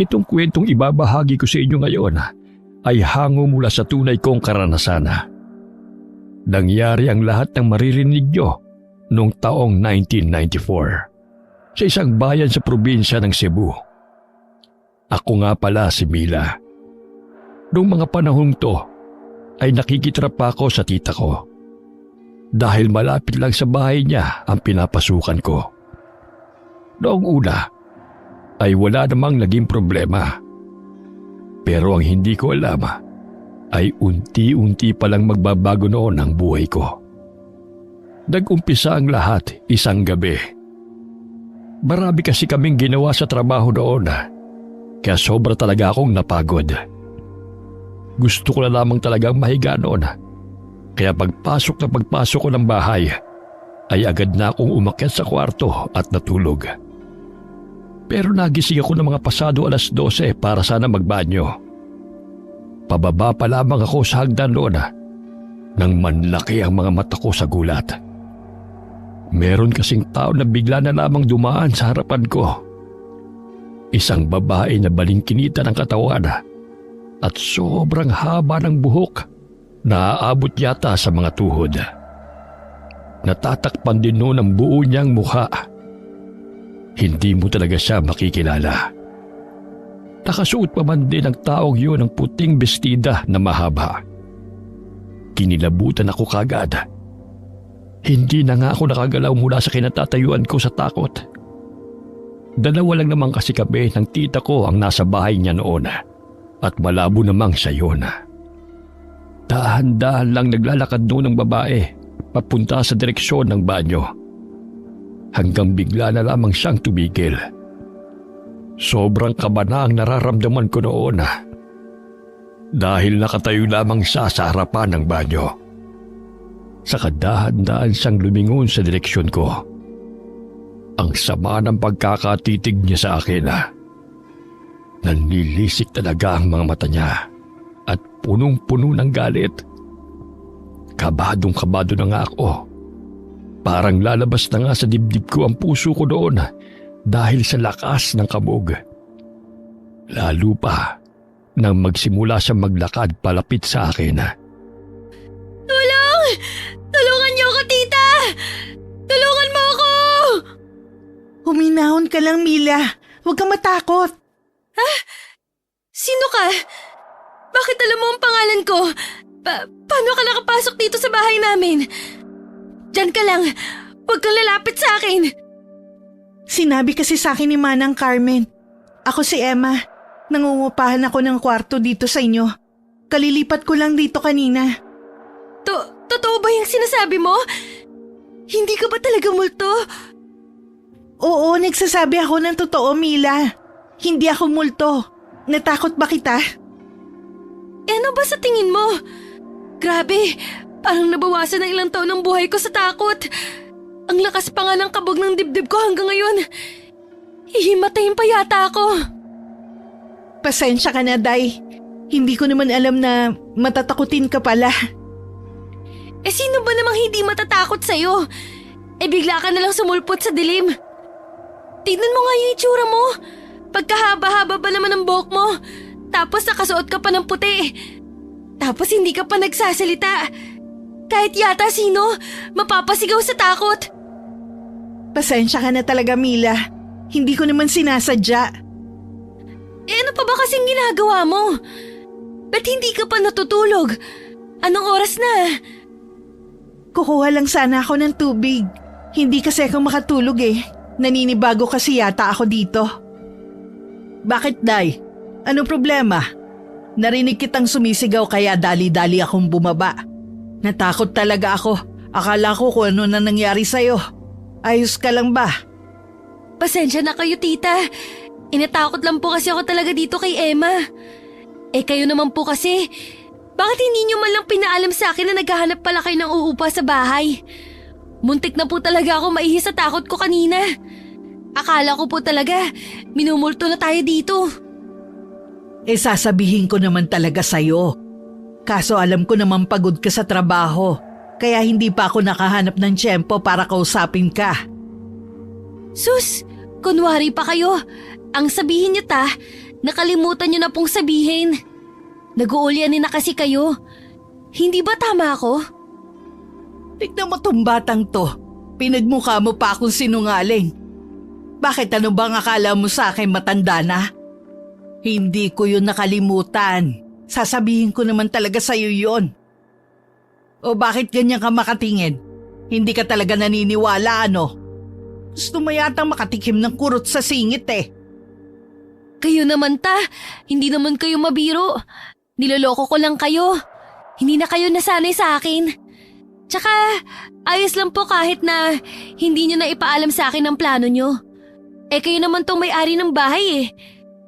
Itong kwentong ibabahagi ko sa inyo ngayon ay hango mula sa tunay kong karanasan. Nangyari ang lahat ng maririnig nyo noong taong 1994 sa isang bayan sa probinsya ng Cebu. Ako nga pala si Mila. Noong mga panahong to ay nakikitrap ako sa tita ko dahil malapit lang sa bahay niya ang pinapasukan ko. Noong una ay wala namang naging problema. Pero ang hindi ko alam ay unti-unti palang magbabago noon ang buhay ko. Nag-umpisa ang lahat isang gabi. Marami kasi kaming ginawa sa trabaho noon kaya sobra talaga akong napagod. Gusto ko na lamang talagang mahiga noon. Kaya pagpasok ko ng bahay ay agad na akong umakyat sa kwarto at natulog. Pero nagising ako ng mga pasado 12:00 para sana magbanyo. Pababa pa lamang ako sa hagdan noon nang manlaki ang mga mata ko sa gulat. Meron kasing tao na bigla na lamang dumaan sa harapan ko. Isang babae na balingkinita ng katawan at sobrang haba ng buhok na aabot yata sa mga tuhod. Natatakpan din noon ang buo niyang mukha. Hindi mo talaga siya makikilala. Nakasuot pa man din ang taong yun ng puting bestida na mahaba. Kinilabutan ako kagad. Hindi na nga ako nakagalaw mula sa kinatatayuan ko sa takot. Dalawa lang naman kasi kami ng tita ko ang nasa bahay niya noon at malabo namang siya yun. Dahan-dahan lang naglalakad noon ang babae papunta sa direksyon ng banyo. Hanggang bigla na lamang siyang tumigil. Sobrang kaba na ang nararamdaman ko noon dahil nakatayo lamang siya sa harapan ng banyo. Saka dahan-dahan siyang lumingon sa direksyon ko. Ang sama ng pagkakatitig niya sa akin. Nanlilisik talaga ang mga mata niya at punong-puno ng galit. Kabadong-kabado na nga ako. Parang lalabas na nga sa dibdib ko ang puso ko doon dahil sa lakas ng kabog. Lalo pa nang magsimula siyang maglakad palapit sa akin. Tulong! Tulungan niyo ako, tita! Tulungan mo ako! Huminahon ka lang, Mila. Huwag kang matakot. Ha? Sino ka? Bakit alam mo ang pangalan ko? Paano ka nakapasok dito sa bahay namin? Diyan ka lang. Huwag kang lalapit sa akin. Sinabi kasi sa akin ni Manang Carmen. Ako si Emma. Nangungupahan ako ng kwarto dito sa inyo. Kalilipat ko lang dito kanina. Totoo ba yung sinasabi mo? Hindi ka ba talaga multo? Oo, nagsasabi ako ng totoo, Mila. Hindi ako multo. Natakot ba kita? Ano ba sa tingin mo? Grabe, parang nabawasan ng ilang taon ng buhay ko sa takot. Ang lakas pa nga ng kabog ng dibdib ko hanggang ngayon. Hihimatayin pa yata ako. Pasensya ka na, Day. Hindi ko naman alam na matatakutin ka pala. Sino ba namang hindi matatakot sa'yo? Bigla ka nalang sumulpot sa dilim. Tignan mo nga yung itsura mo. Pagkahaba-haba ba naman ang buhok mo? Tapos nakasuot ka pa ng puti. Tapos hindi ka pa nagsasalita. Kahit yata sino, mapapasigaw sa takot. Pasensya ka na talaga, Mila. Hindi ko naman sinasadya. Ano pa ba kasing ginagawa mo? Ba't hindi ka pa natutulog? Anong oras na? Kukuha lang sana ako ng tubig. Hindi kasi ako makatulog eh. Naninibago kasi yata ako dito. Bakit, Day? Ano problema? Narinig kitang sumisigaw kaya dali-dali akong bumaba. Natakot talaga ako. Akala ko kung ano na nangyari sa'yo. Ayos ka lang ba? Pasensya na kayo, tita. Inatakot lang po kasi ako talaga dito kay Emma. Kayo naman po kasi, bakit hindi niyo man lang pinaalam sa akin na naghahanap pala kayo ng uupa sa bahay? Muntik na po talaga ako maihi sa takot ko kanina. Akala ko po talaga, minumulto na tayo dito. Sasabihin ko naman talaga sa'yo. Kaso alam ko naman pagod ka sa trabaho, kaya hindi pa ako nakahanap ng tiyempo para kausapin ka. Sus, kunwari pa kayo. Ang sabihin niyo Nakalimutan niyo na pong sabihin. Nag-uulyanin na kasi kayo. Hindi ba tama ako? Tignan mo tong batang to. Pinagmukha mo pa akong sinungaling. Bakit ano bang akala mo sa akin matanda na? Hindi ko yun nakalimutan. Sasabihin ko naman talaga sa'yo yun. O bakit ganyan ka makatingin? Hindi ka talaga naniniwala ano? Gusto mo yatang makatikim ng kurot sa singit eh. Kayo naman hindi naman kayo mabiro. Niloloko ko lang kayo. Hindi na kayo nasanay sa akin. Tsaka, ayos lang po kahit na hindi nyo na ipaalam sa akin ang plano nyo. Kayo naman tong may-ari ng bahay eh.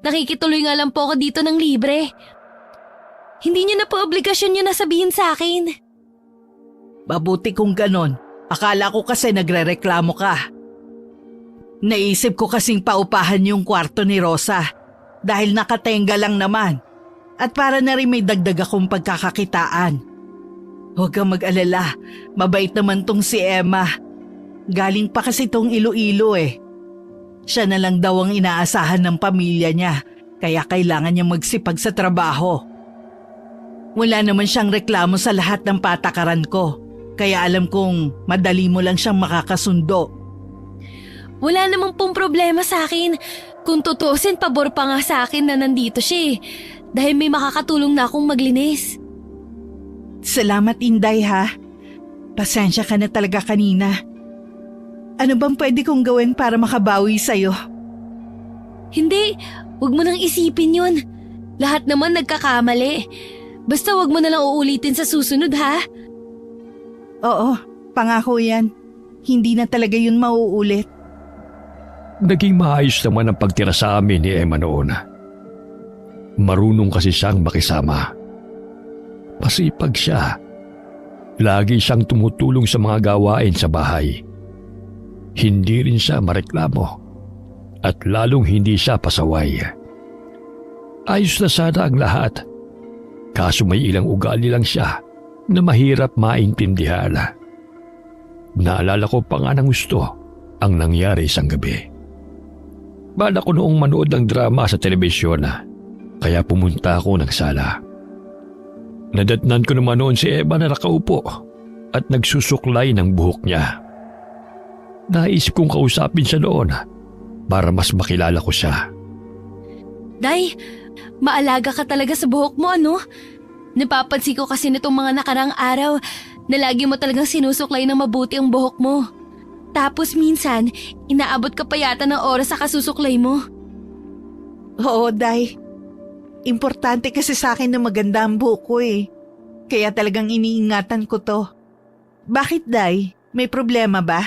Nakikituloy nga lang po ako dito ng libre. Hindi nyo na po obligasyon nyo na sabihin sa akin. Mabuti kung ganon. Akala ko kasi nagrereklamo ka. Naisip ko kasing paupahan yung kwarto ni Rosa dahil nakatenga lang naman at para na rin may dagdag akong pagkakakitaan. Huwag kang mag-alala, mabait naman tong si Emma. Galing pa kasi tong Iloilo eh. Siya na lang daw ang inaasahan ng pamilya niya kaya kailangan niya magsipag sa trabaho. Wala naman siyang reklamo sa lahat ng patakaran ko kaya alam kong madali mo lang siyang makakasundo. Wala namang pong problema sa akin. Kung tutusin, pabor pa nga sa akin na nandito siya eh. Dahil may makakatulong na akong maglinis. Salamat, Inday, ha? Pasensya ka na talaga kanina. Ano bang pwede kong gawin para makabawi sa'yo? Hindi, wag mo nang isipin yun. Lahat naman nagkakamali. Basta wag mo na lang uulitin sa susunod, ha? Oo, pangako yan. Hindi na talaga yun mauulit. Naging maayos naman ang pagtira sa amin ni Emma noon. Marunong kasi siyang makisama. Masipag siya. Lagi siyang tumutulong sa mga gawain sa bahay. Hindi rin siya mareklamo at lalong hindi siya pasaway. Ayos na sana ang lahat. Kaso may ilang ugali lang siya na mahirap maintindihan. Naalala ko pa nga ng gusto ang nangyari isang gabi. Bala ko noong manood ng drama sa telebisyon kaya pumunta ako ng sala. Nadatnan ko naman noon si Emma na nakaupo at nagsusuklay ng buhok niya. Naisip kong kausapin siya noon para mas makilala ko siya. Day, maalaga ka talaga sa buhok mo, ano? Napapansin ko kasi nitong mga nakarang araw na lagi mo talagang sinusuklay ng mabuti ang buhok mo. Tapos minsan, inaabot ka pa yata ng oras sa kasusuklay mo. Oo, Day. Importante kasi sa akin na maganda ang buhok ko eh. Kaya talagang iniingatan ko to. Bakit, Day? May problema ba?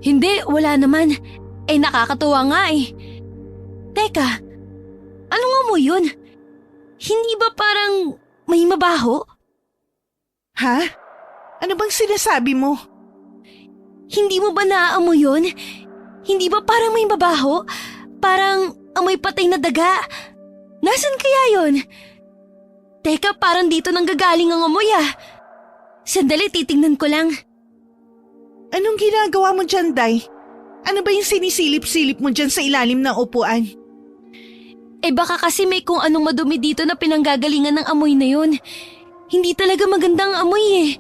Hindi, wala naman. Nakakatuwa nga eh. Teka, ano nga mo yun? Hindi ba parang may mabaho? Ha? Ano bang sinasabi mo? Hindi mo ba naaamoy yun? Hindi ba parang may mabaho? Parang amoy patay na daga. Nasaan kaya yun? Teka, parang dito nang gagaling ang amoy ah. Sandali, titingnan ko lang. Anong ginagawa mo dyan, Day? Ano ba yung sinisilip-silip mo dyan sa ilalim ng upuan? Baka kasi may kung anong madumi dito na pinanggagalingan ng amoy na yun. Hindi talaga magandang amoy eh.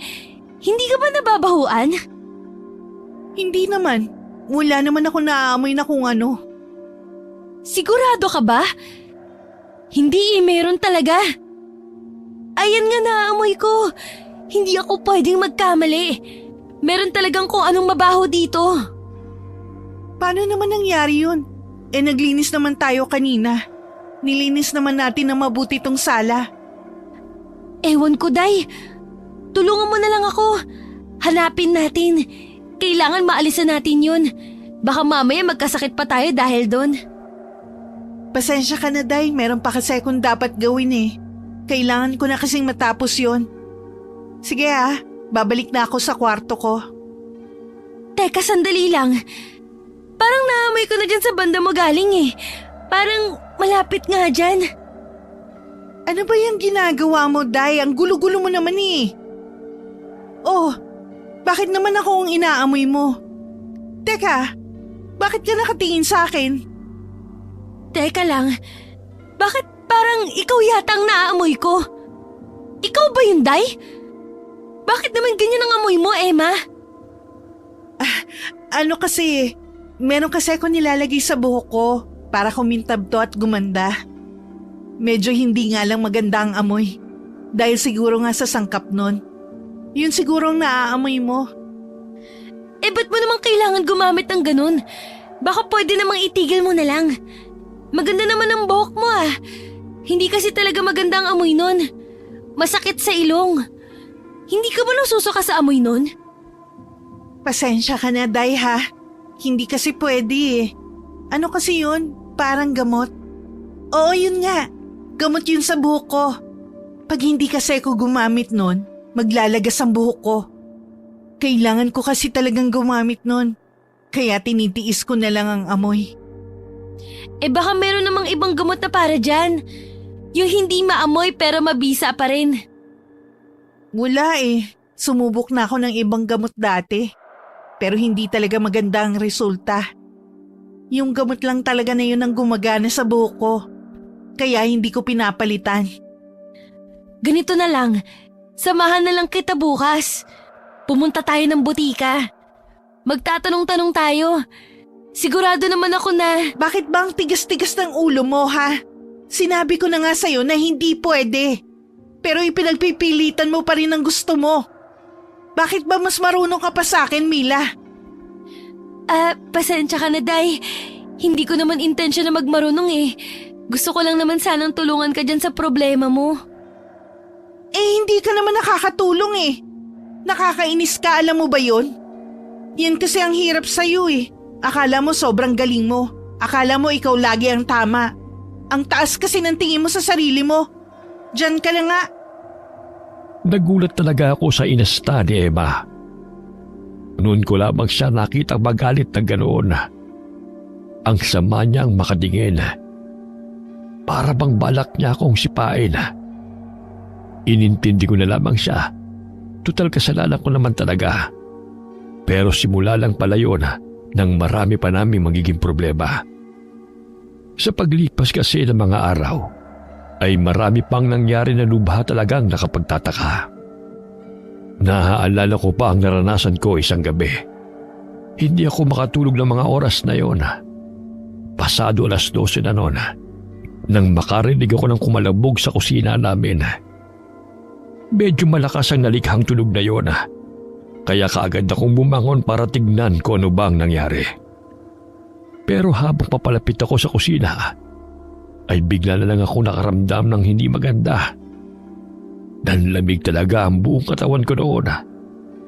Hindi ka ba nababahuan? Hindi naman. Wala naman ako naaamoy na kung ano. Sigurado ka ba? Hindi meron talaga. Ayan nga naaamoy ko. Hindi ako pwedeng magkamali. Meron talagang kung anong mabaho dito. Paano naman nangyari yun? Naglinis naman tayo kanina. Nilinis naman natin na mabuti tong sala. Ewan ko, Day. Tulungan mo na lang ako. Hanapin natin. Kailangan maalisan natin yun. Baka mamaya magkasakit pa tayo dahil doon. Pasensya ka na, Day. Meron pa kasi akong dapat gawin eh. Kailangan ko na kasing matapos yon. Sige babalik na ako sa kwarto ko. Teka, sandali lang. Parang naamoy ko na dyan sa banda mo galing eh. Parang malapit nga dyan. Ano ba yung ginagawa mo, Day? Ang gulo-gulo mo naman eh. Oh, bakit naman ako ang inaamoy mo? Teka, bakit ka nakatingin sa akin? Teka lang, Bakit parang ikaw yata ang naaamoy ko? Ikaw ba yun, Day? Bakit naman ganyan ang amoy mo, Emma? Ano kasi, meron kasi ako nilalagay sa buhok ko para kumintab to at gumanda. Medyo hindi nga lang maganda ang amoy. Dahil siguro nga sa sangkap nun. Yun siguro ang naaamoy mo. Eh ba't mo naman kailangan gumamit ng ganun? Baka pwede namang itigil mo na lang. Maganda naman ang buhok mo ah. Hindi kasi talaga maganda ang amoy nun. Masakit sa ilong. Hindi ka ba nasusuka sa amoy nun? Pasensya ka na, Day ha. Hindi kasi pwede eh. Ano kasi yun? Parang gamot. Oo, yun nga. Gamot yun sa buhok ko. Pag hindi kasi ako gumamit nun, maglalagas ang buhok ko. Kailangan ko kasi talagang gumamit nun. Kaya tinitiis ko na lang ang amoy. Eh baka meron namang ibang gamot na para dyan. Yung hindi maamoy pero mabisa pa rin. Wala eh. Sumubok na ako ng ibang gamot dati. Pero hindi talaga maganda ang resulta. Yung gamot lang talaga na yun ang gumagana sa buhok ko. Kaya hindi ko pinapalitan. Ganito na lang. Samahan na lang kita bukas. Pumunta tayo ng butika. Magtatanong-tanong tayo. Sigurado naman ako na… Bakit ba ang tigas-tigas ng ulo mo ha? Sinabi ko na nga sa'yo na hindi pwede. Pero ipinagpipilitan mo pa rin ang gusto mo. Bakit ba mas marunong ka pa sa akin, Mila? Pasensya ka na, Day. Hindi ko naman intensyon na magmarunong eh. Gusto ko lang naman sanang tulungan ka dyan sa problema mo. Eh hindi ka naman nakakatulong eh. Nakakainis ka, alam mo ba yun? Yan kasi ang hirap sa'yo eh. Akala mo sobrang galing mo. Akala mo ikaw lagi ang tama. Ang taas kasi ng tingin mo sa sarili mo. Diyan ka na nga. Nagulat talaga ako sa inasta ni Emma. Noon ko lamang siya nakita magalit na ganoon. Ang sama niyang makadingin. Para bang balak niya akong sipain. Inintindi ko na lamang siya. Tutal kasalanan ko naman talaga. Pero simula lang pala yun nang marami pa namin magiging problema. Sa paglipas kasi ng mga araw, ay marami pang nangyari na lubha talagang nakapagtataka. Naaalala ko pa ang naranasan ko isang gabi. Hindi ako makatulog ng mga oras na yon. Pasado 12:00 na noon, nang makarinig ako ng kumalabog sa kusina namin. Medyo malakas ang nalikhang tunog na yon, kaya kaagad akong bumangon para tignan kung ano bang nangyari. Pero habang papalapit ako sa kusina, ay bigla na lang ako nakaramdam ng hindi maganda. Nanlamig talaga ang buong katawan ko noon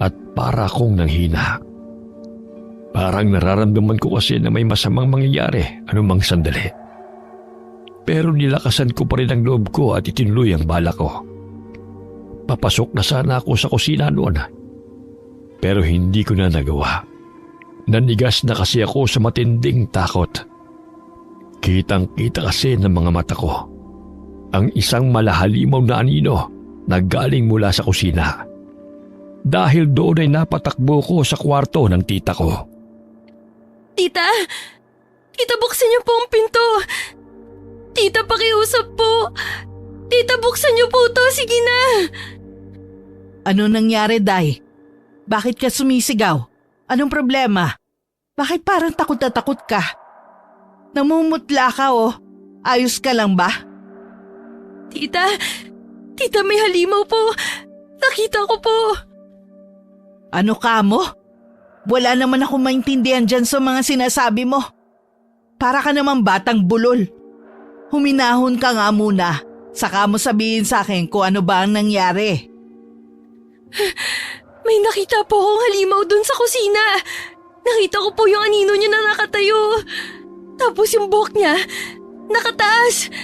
at para akong nanghina. Parang nararamdaman ko kasi na may masamang mangyayari anumang sandali. Pero nilakasan ko pa rin ang loob ko at itinuloy ang bala ko. Papasok na sana ako sa kusina noon, pero hindi ko na nagawa. Nanigas na kasi ako sa matinding takot. Kitang-kita kasi ng mga mata ko ang isang malahalimaw na anino na galing mula sa kusina. Dahil doon ay napatakbo ko sa kwarto ng tita ko. Tita! Tita, buksan niyo po ang pinto! Tita, pakiusap po! Tita, buksan niyo po to! Sige na! Ano nangyari, Day? Bakit ka sumisigaw? Anong problema? Bakit parang takot na takot ka? Namumutla ka oh. Ayos ka lang ba? Tita! Tita, may halimaw po! Nakita ko po! Ano ka mo? Wala naman akong maintindihan dyan sa mga sinasabi mo. Para ka naman batang bulol. Huminahon ka nga muna. Saka mo sabihin sa akin kung ano ba ang nangyari. May nakita po akong halimaw dun sa kusina. Nakita ko po yung anino niya na nakatayo. Tapos yung buhok niya, nakataas.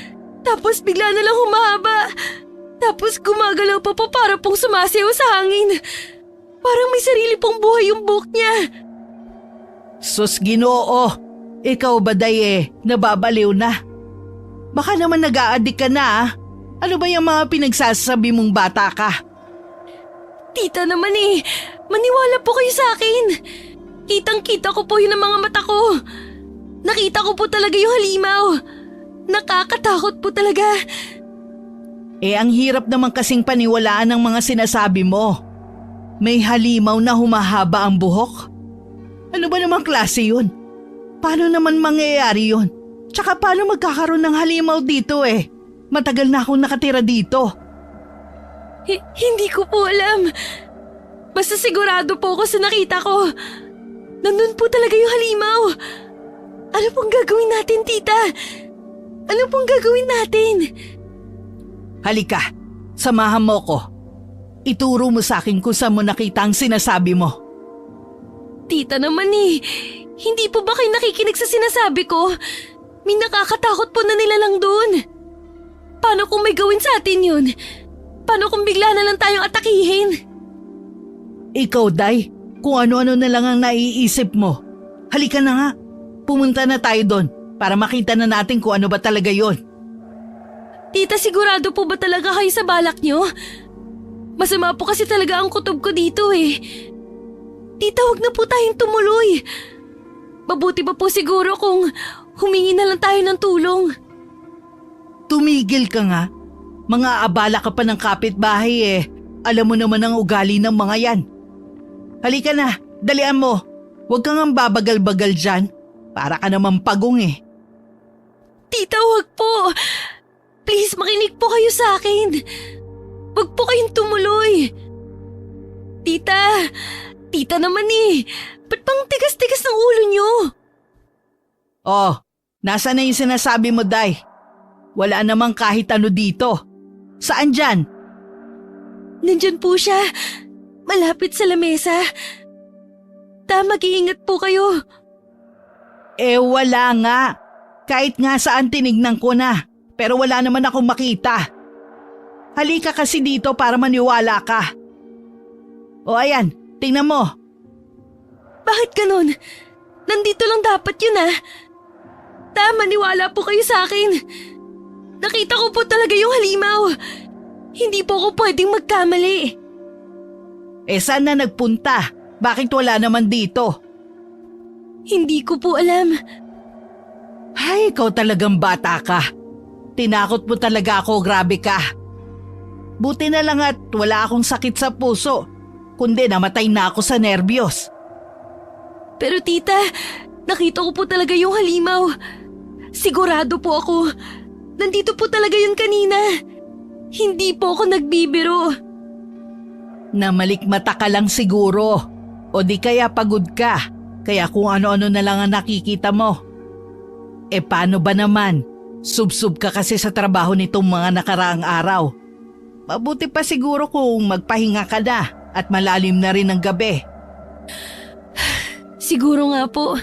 Tapos bigla na lang humahaba. Tapos gumagalaw pa po para pong sumasayaw sa hangin. Parang may sarili pong buhay yung buhok niya. Sus, Ginoo! Ikaw ba, Day, nababaliw na? Baka naman nag-a-addict ka na ah. Ano ba yung mga pinagsasabi mong bata ka? Tita naman maniwala po kayo sa akin. Kitang-kita ko po yun ng mga mata ko. Nakita ko po talaga yung halimaw. Nakakatakot po talaga. Ang hirap naman kasing paniwalaan ng mga sinasabi mo. May halimaw na humahaba ang buhok? Ano ba namang klase yun? Paano naman mangyayari yun? Tsaka paano magkakaroon ng halimaw dito Matagal na akong nakatira dito. Hindi ko po alam. Basta sigurado po ako sa nakita ko. Nandun po talaga yung halimaw. Ano pong gagawin natin, tita? Ano pong gagawin natin? Halika, samahan mo ko. Ituro mo sa akin kung saan mo nakita ang sinasabi mo. Tita naman hindi po ba kayo nakikinig sa sinasabi ko? May nakakatakot po na nilalang doon. Paano kung may gawin sa atin yun? Paano kung bigla na lang tayong atakihin? Ikaw, Day, kung ano-ano na lang ang naiisip mo. Halika na nga, pumunta na tayo doon para makita na natin kung ano ba talaga yon. Tita, sigurado po ba talaga kayo sa balak nyo? Masama po kasi talaga ang kutob ko dito Tita, wag na po tayong tumuloy. Mabuti pa po siguro kung humingi na lang tayo ng tulong. Tumigil ka nga. Mga abala ka pa ng kapitbahay Alam mo naman ang ugali ng mga yan. Halika na, dalian mo. Huwag kang ang babagal-bagal dyan. Para ka naman pagong Tita, wag po. Please, makinig po kayo sa akin. Wag po kayong tumuloy. Tita naman ba't pang tigas-tigas ng ulo nyo? Oh, nasa na yung sinasabi mo, Day? Wala namang kahit ano dito. Saan dyan? Nandyan po siya. Malapit sa lamesa. Mag-iingat po kayo. Wala nga. Kahit nga saan tinignan ko na. Pero wala naman akong makita. Halika kasi dito para maniwala ka. O ayan, tingnan mo. Bakit ganun? Nandito lang dapat yun maniwala po kayo sa akin. Nakita ko po talaga yung halimaw. Hindi po ako pwedeng magkamali. Saan na nagpunta? Bakit wala naman dito? Hindi ko po alam. Ay, ikaw talagang bata ka. Tinakot mo talaga ako, grabe ka. Buti na lang at wala akong sakit sa puso, kundi namatay na ako sa nerbiyos. Pero tita, nakita ko po talaga yung halimaw. Sigurado po ako. Nandito po talaga yun kanina. Hindi po ako nagbibiro. Namalikmata ka lang siguro. O di kaya pagod ka. Kaya kung ano-ano na lang ang nakikita mo. Paano ba naman? Sub-sub ka kasi sa trabaho nitong mga nakaraang araw. Mabuti pa siguro kung magpahinga ka na at malalim na rin ang gabi. Siguro nga po.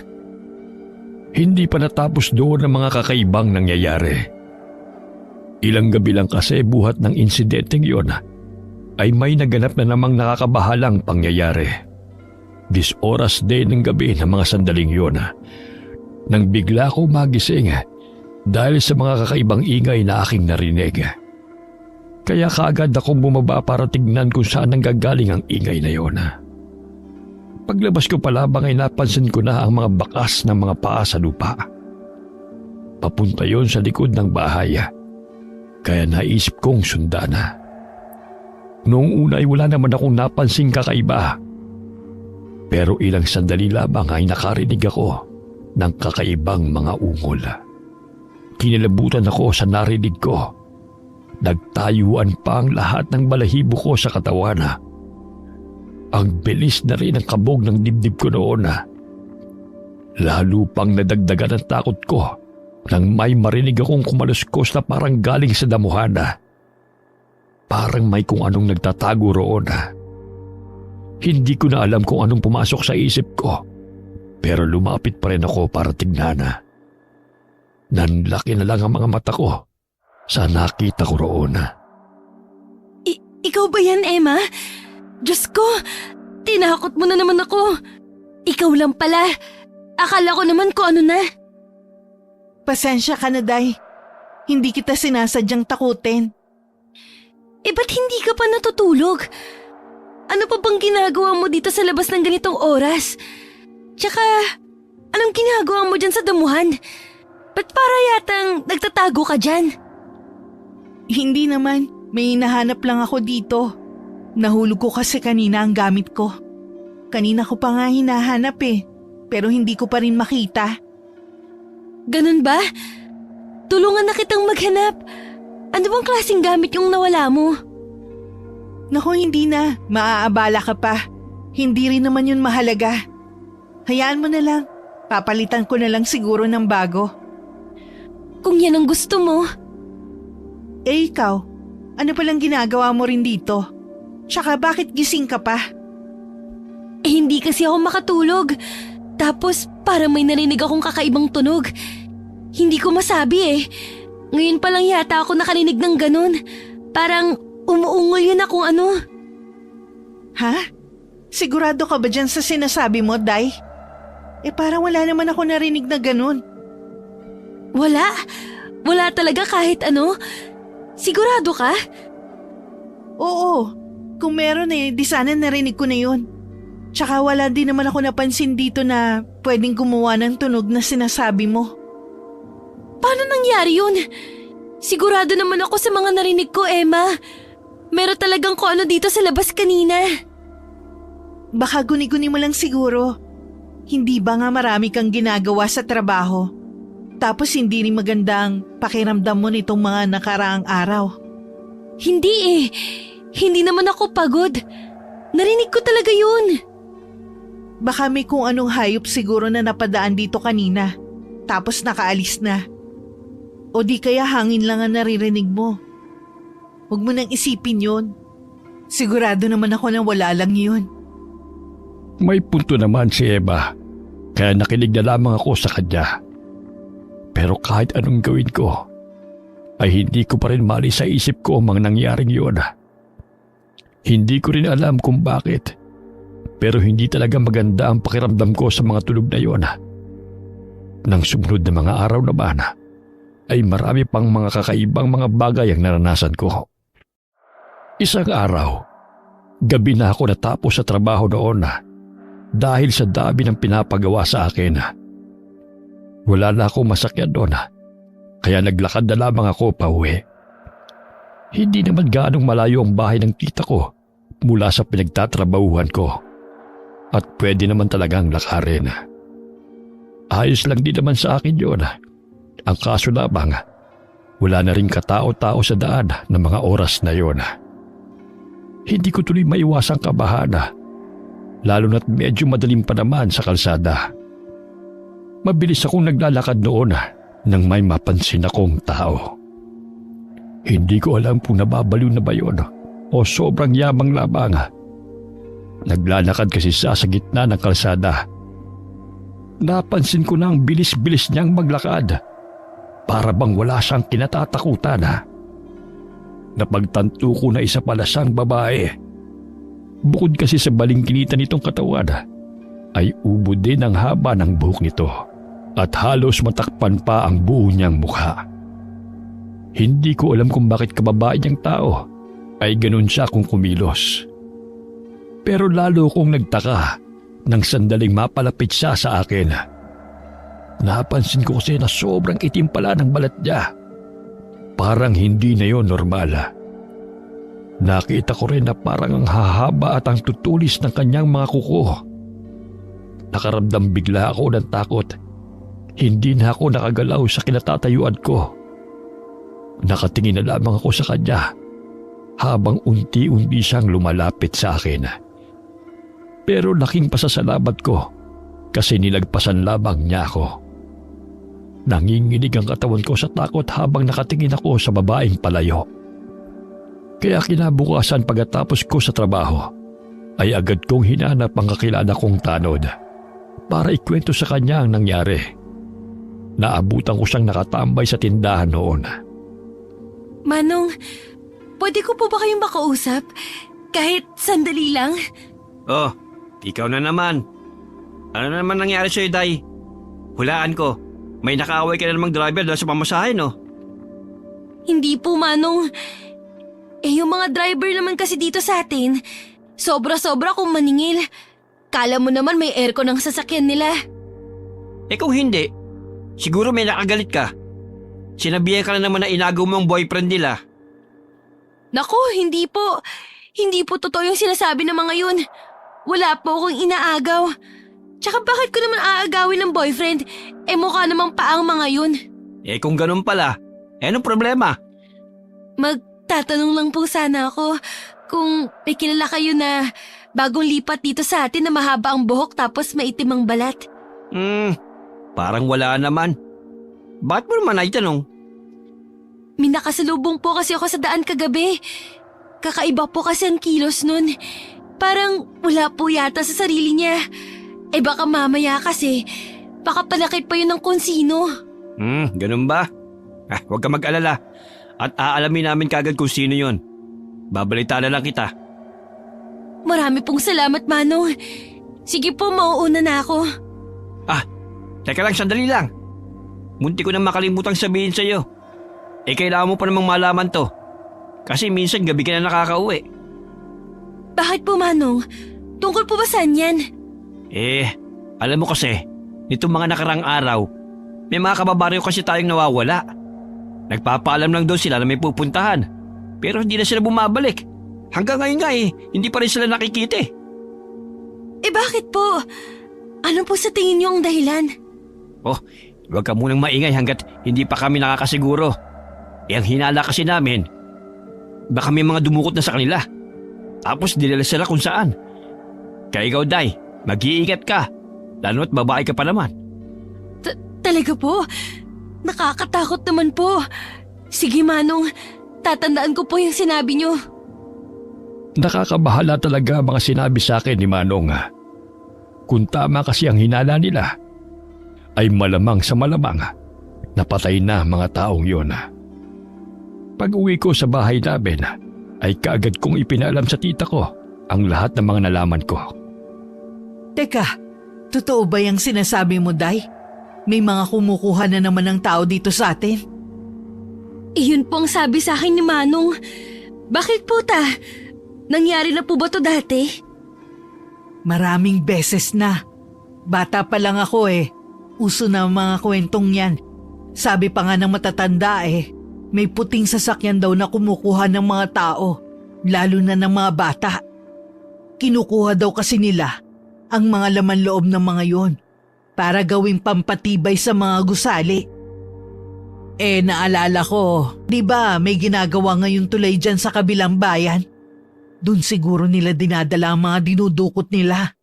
Hindi pa natapos doon ang mga kakaibang nangyayari. Ilang gabi lang kasi buhat ng insidenteng yon ay may naganap na namang nakakabahalang pangyayari. Dis oras din ng gabi ng mga sandaling yon nang bigla ko magising dahil sa mga kakaibang ingay na aking narinig. Kaya kaagad akong bumaba para tignan kung saan nanggagaling ang ingay na yon. Paglabas ko pa lamang ay napansin ko na ang mga bakas ng mga paa sa lupa. Papunta yon sa likod ng bahay. Kaya naisip kong sundan na. Noong una ay wala naman akong napansing kakaiba. Pero ilang sandali lamang ay nakarinig ako ng kakaibang mga ungol. Kinilabutan ako sa narinig ko. Nagtayuan pa ang lahat ng balahibo ko sa katawan. Ang bilis na rin ang kabog ng dibdib ko noon. Lalo pang nadagdagan ang takot ko nang may marinig akong kumaluskos na parang galing sa damuhan. Parang may kung anong nagtatago roon. Hindi ko na alam kung anong pumasok sa isip ko, pero lumapit pa rin ako para tignan. Nanlaki na lang ang mga mata ko sa nakita ko roon. Ikaw ba yan, Emma? Diyos ko, tinakot mo na naman ako. Ikaw lang pala. Akala ko naman kung ano na. Pasensya ka na, Day. Hindi kita sinasadyang takutin. Ba't hindi ka pa natutulog? Ano pa bang ginagawa mo dito sa labas ng ganitong oras? Tsaka, anong ginagawa mo dyan sa damuhan? Ba't para yatang nagtatago nagtatago ka dyan? Hindi naman, may hinahanap lang ako dito. Nahulog ko kasi kanina ang gamit ko. Kanina ko pa nga hinahanap pero hindi ko pa rin makita. Ganun ba? Tulungan na kitang maghanap. Ano bang klaseng gamit yung nawala mo? Naku, hindi na. Maaabala ka pa. Hindi rin naman yun mahalaga. Hayaan mo na lang. Papalitan ko na lang siguro ng bago. Kung yan ang gusto mo. Ikaw, ano palang ginagawa mo rin dito? Tsaka bakit gising ka pa? Hindi kasi ako makatulog. Tapos parang may narinig akong kakaibang tunog. Hindi ko masabi Ngayon pa lang yata ako nakarinig ng ganun. Parang umuungol yun na kung ano. Ha? Sigurado ka ba dyan sa sinasabi mo, Day? Parang wala naman ako narinig na ganun. Wala? Wala talaga kahit ano? Sigurado ka? Oo, kung meron di sana narinig ko na yun. Tsaka wala din naman ako napansin dito na pwedeng gumawa ng tunog na sinasabi mo. Paano nangyari yun? Sigurado naman ako sa mga narinig ko, Emma. Meron talagang kung ano dito sa labas kanina. Baka guni-guni mo lang siguro. Hindi ba nga marami kang ginagawa sa trabaho? Tapos hindi rin magandang pakiramdam mo nitong mga nakaraang araw. Hindi Hindi naman ako pagod. Narinig ko talaga yun. Baka may kung anong hayop siguro na napadaan dito kanina. Tapos nakaalis na. O di kaya hangin lang ang naririnig mo. Huwag mo nang isipin yun. Sigurado naman ako na wala lang yun. May punto naman si Eva, kaya nakinig na lamang ako sa kanya. Pero kahit anong gawin ko, ay hindi ko pa rin maalis sa isip ko ang mga nangyaring yun. Hindi ko rin alam kung bakit, pero hindi talaga maganda ang pakiramdam ko sa mga tulog na yun. Nang sumunod na mga araw naman, ay marami pang mga kakaibang mga bagay ang naranasan ko. Isang araw, gabi na ako natapos sa trabaho noon dahil sa dami ng pinapagawa sa akin. Wala na akong masakyan doon, kaya naglakad na lamang ako pauwi. Hindi naman gaanong malayo ang bahay ng tita ko mula sa pinagtatrabahuhan ko at pwede naman talagang lakarin. Ayos lang din naman sa akin yun. Ang kaso lamang, wala na rin katao-tao sa daan ng mga oras na yun. Hindi ko tuloy maiwasang kabahan, lalo na't medyo madaling pa naman sa kalsada. Mabilis akong naglalakad noon nang may mapansin akong tao. Hindi ko alam kung nababaliw na ba yun o sobrang yamang lamang. Naglalakad kasi sa gitna ng kalsada. Napansin ko na ang bilis-bilis niyang maglakad. Para bang wala siyang kinatatakutan. Napagtanto ko na isa pala siyang babae. Bukod kasi sa balingkinitan nitong katawan, ay ubo din ang haba ng buhok nito at halos matakpan pa ang buo niyang mukha. Hindi ko alam kung bakit kababae niyang tao ay ganun siya kung kumilos. Pero lalo kong nagtaka nang sandaling mapalapit siya sa akin. Napansin ko kasi na sobrang itim pala ng balat niya. Parang hindi na yon normal. Nakita ko rin na parang ang hahaba at ang tutulis ng kanyang mga kuko. Nakaramdam bigla ako ng takot. Hindi na ako nakagalaw sa kinatatayuan ko. Nakatingin na lamang ako sa kanya habang unti-unti siyang lumalapit sa akin. Pero laking pasasalamat ko kasi nilagpasan lamang niya ako. Nanginginig ang katawan ko sa takot habang nakatingin ako sa babaeng palayo. Kaya kinabukasan pagkatapos ko sa trabaho, ay agad kong hinanap ang kakilala kong tanod para ikwento sa kanya ang nangyari. Naabutan ko siyang nakatambay sa tindahan noon. Manong, pwede ko po ba kayong makausap? Kahit sandali lang? Oh, ikaw na naman. Ano na naman nangyari sa'yo, Day? Hulaan ko, may nakaaway ka na namang driver dahil sa pamasahe, no? Hindi po, Manong. Yung mga driver naman kasi dito sa atin, sobra-sobra kung maningil. Kala mo naman may aircon ang sasakyan nila. Kung hindi, siguro may nakagalit ka. Sinabihan ka na naman na inagaw mo ang boyfriend nila. Naku, hindi po. Hindi po totoo yung sinasabi ng mga yun. Wala po akong inaagaw. Tsaka bakit ko naman aagawin ng boyfriend? Mukha namang paang mga yun. Kung ganun pala, anong problema? Magtatanong lang po sana ako kung may kilala kayo na bagong lipat dito sa atin na mahaba ang buhok tapos maitim ang balat. Parang wala naman. Bakit mo naman naitanong? May nakasalubong po kasi ako sa daan kagabi. Kakaiba po kasi ang kilos nun. Parang wala po yata sa sarili niya. Baka mamaya kasi, baka panakit pa yun ng kung sino. Ganun ba? Huwag ka mag-alala. At aalamin namin kagad kung sino yun. Babalita na lang kita. Marami pong salamat, Manong. Sige po, mauuna na ako. Teka lang, sandali lang. Munti ko na makalimutang sabihin sa'yo. Kailangan mo pa namang malaman to. Kasi minsan gabi ka na nakakauwi. Bakit po, Manong? Tungkol po ba saan yan? Alam mo kasi, nitong mga nakarang araw, may mga kababaryo kasi tayong nawawala. Nagpapaalam lang daw sila na may pupuntahan. Pero hindi na sila bumabalik. Hanggang ngayon nga hindi pa rin sila nakikita . Bakit po? Ano po sa tingin niyo ang dahilan? Huwag ka munang maingay hanggat hindi pa kami nakakasiguro. Ang hinala kasi namin, baka may mga dumukot na sa kanila. Tapos dinala sila kung saan. Kaya ikaw, Day, mag-iingat ka. Lalo at babae ka pa naman. Talaga po? Nakakatakot naman po. Sige, Manong. Tatandaan ko po yung sinabi niyo. Nakakabahala talaga ang mga sinabi sa akin ni Manong. Kung tama kasi ang hinala nila, ay malamang sa malamang napatay na mga taong yun. Pag uwi ko sa bahay namin, ay kaagad kong ipinalam sa tita ko ang lahat ng mga nalaman ko. Teka, totoo ba yung sinasabi mo, Day? May mga kumukuha na naman ng tao dito sa atin? Iyon po ang sabi sa akin ni Manong. Bakit po ta? Nangyari na po ba to dati? Maraming beses na. Bata pa lang ako . Uso na ang mga kwentong yan. Sabi pa nga ng matatanda may puting sasakyan daw na kumukuha ng mga tao, lalo na ng mga bata. Kinukuha daw kasi nila ang mga laman loob ng mga yon para gawing pampatibay sa mga gusali. Naalala ko, di ba may ginagawa ngayon tulay dyan sa kabilang bayan? Doon siguro nila dinadala ang mga dinudukot nila.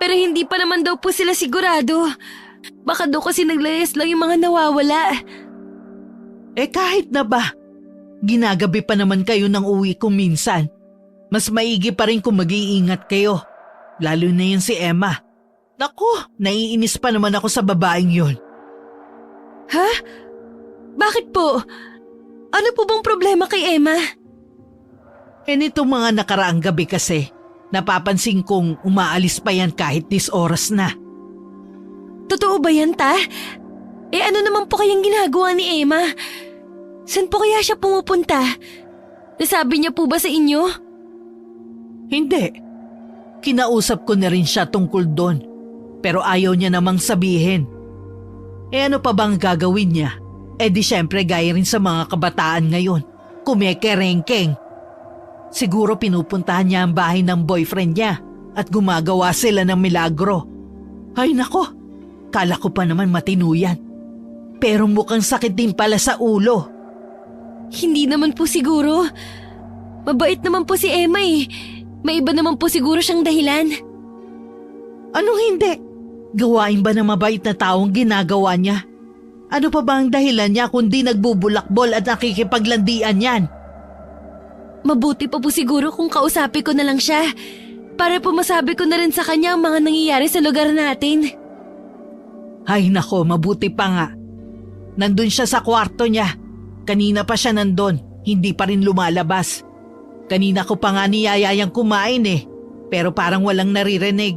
Pero hindi pa naman daw po sila sigurado. Baka daw kasi naglayas lang yung mga nawawala. Kahit na ba? Ginagabi pa naman kayo ng uwi ko minsan. Mas maigi pa rin kung mag-iingat kayo. Lalo na yun si Emma. Naku, naiinis pa naman ako sa babaeng yun. Ha? Bakit po? Ano po bang problema kay Emma? Nitong mga nakaraang gabi kasi, napapansin kong umaalis pa yan kahit 10 oras na. Totoo ba yan, ta? Ano naman po kayang ginagawa ni Emma? Saan po kaya siya pumupunta? Nasabi niya po ba sa inyo? Hindi. Kinausap ko na rin siya tungkol doon. Pero ayaw niya namang sabihin. Ano pa bang gagawin niya? Di syempre gaya rin sa mga kabataan ngayon. Kumekerengkeng. Siguro pinupuntahan niya ang bahay ng boyfriend niya at gumagawa sila ng milagro. Ay nako, kala ko pa naman matino yan. Pero mukhang sakit din pala sa ulo. Hindi naman po siguro. Mabait naman po si Emma . May iba naman po siguro siyang dahilan. Anong hindi? Gawain ba ng mabait na taong ginagawa niya? Ano pa ba ang dahilan niya kundi nagbubulakbol at nakikipaglandian yan? Mabuti pa po siguro kung kausapin ko na lang siya para po masabi ko na rin sa kanya ang mga nangyayari sa lugar natin. Ay nako, mabuti pa nga. Nandun siya sa kwarto niya. Kanina pa siya nandun, hindi pa rin lumalabas. Kanina ko pa nga niyayayang kumain pero parang walang naririnig.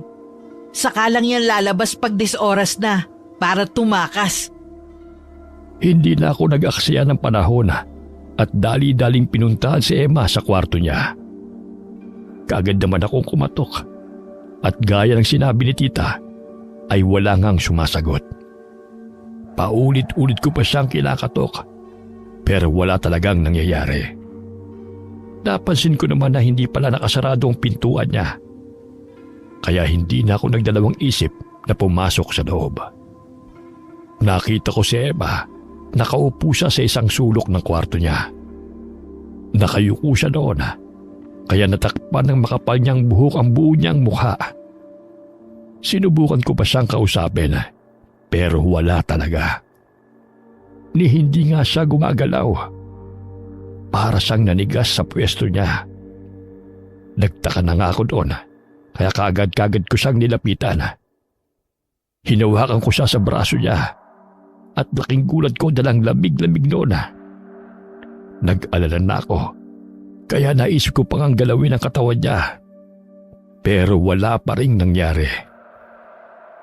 Saka lang yan lalabas pag 10 oras na para tumakas. Hindi na ako nag-aksaya ng panahon at dali-daling pinuntahan si Emma sa kwarto niya. Kaagad naman akong kumatok at gaya ng sinabi ni tita ay wala ngang sumasagot. Paulit-ulit ko pa siyang kinakatok pero wala talagang nangyayari. Napansin ko naman na hindi pala nakasarado ang pintuan niya. Kaya hindi na ako nagdalawang isip na pumasok sa loob. Nakita ko si Emma, nakaupo siya sa isang sulok ng kwarto niya. Nakayuko siya doon, kaya natakpan ng makapal niyang buhok ang buo niyang mukha. Sinubukan ko pa siyang kausapin, pero wala talaga. Ni hindi nga siya gumagalaw. Para siyang nanigas sa pwesto niya. Nagtaka na nga ako doon, kaya kaagad-kagad ko siyang nilapitan. Hinawakan ko siya sa braso niya at laking gulat ko dalang lamig-lamig noon. Nag-alala na ako, kaya naisip ko pang galawin ang katawan niya. Pero wala pa ring nangyari.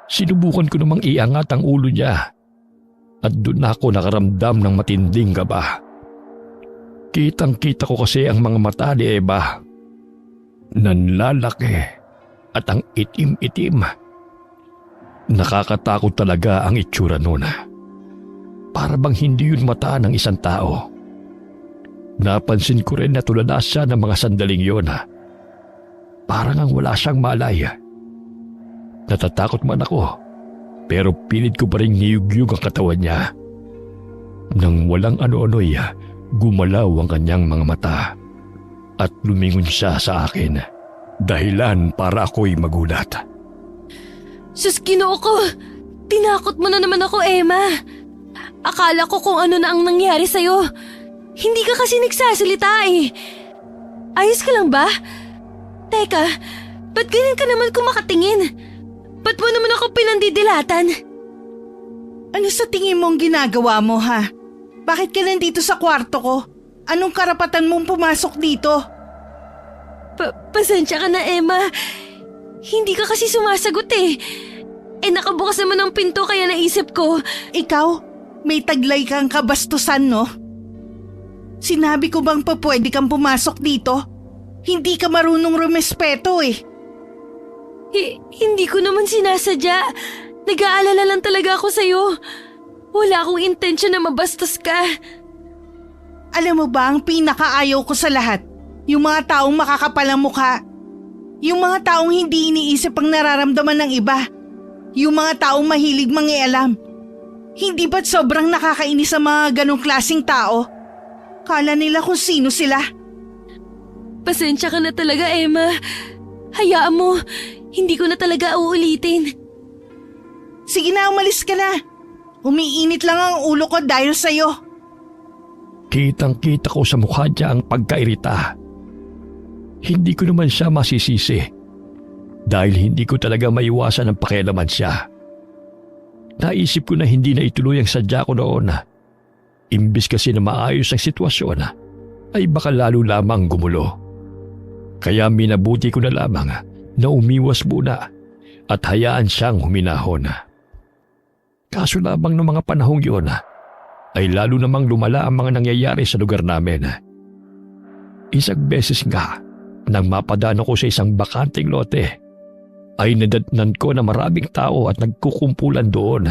Sinubukan ko namang iangat ang ulo niya at doon ako nakaramdam ng matinding kaba. Kitang-kita ko kasi ang mga mata ni Eva. Nanlalaki at ang itim-itim. Nakakatakot talaga ang itsura noon. Para bang hindi yun mata ng isang tao. Napansin ko rin na tulala siya ng mga sandaling yun. Parang ang wala siyang malay. Natatakot man ako, pero pilit ko pa rin niyugyug ang katawan niya. Nang walang ano-ano'y, gumalaw ang kanyang mga mata at lumingon siya sa akin. Dahilan para ako'y magulat. Sus, Ginoo ko! Tinakot mo na naman ako, Emma. Akala ko kung ano na ang nangyari sa'yo. Hindi ka kasi nagsasalita eh. Ayos ka lang ba? Teka, ba't ganyan ka naman kumakatingin? Ba't mo naman ako pinandidilatan? Ano sa tingin mong ginagawa mo, ha? Bakit ka nandito sa kwarto ko? Anong karapatan mong pumasok dito? Pasensya ka na, Emma. Hindi ka kasi sumasagot eh. Nakabukas naman ang pinto kaya naisip ko. Ikaw, may taglay kang kabastusan, no? Sinabi ko bang pa pwede kang pumasok dito? Hindi ka marunong rumespeto eh. Hindi ko naman sinasadya. Nag-aalala lang talaga ako sa'yo. Wala akong intensyon na mabastos ka. Alam mo ba ang pinakaayaw ko sa lahat? Yung mga taong makakapal ang mukha. Yung mga taong hindi iniisip ang nararamdaman ng iba. Yung mga taong mahilig mangialam. Hindi ba't sobrang nakakainis sa mga ganong klaseng tao? Kala nila kung sino sila. Pasensya ka na talaga, Emma. Hayaan mo, hindi ko na talaga uulitin. Sige na, umalis ka na. Umiinit lang ang ulo ko dahil sa'yo. Kitang-kita ko sa mukha niya ang pagkairita. Hindi ko naman siya masisisi dahil hindi ko talaga maiwasan ang pakialaman siya. Naisip ko na hindi na ituloy ang sadya ko noon. Imbis kasi na maayos ang sitwasyon, ay baka lalo lamang gumulo. Kaya minabuti ko na lamang na umiwas muna at hayaan siyang huminahon. Kaso lamang ng mga panahong yun, ay lalo namang lumala ang mga nangyayari sa lugar namin. Isang beses nga, nang mapadaan ako sa isang bakanting lote, ay nadatnan ko na maraming tao at nagkukumpulan doon.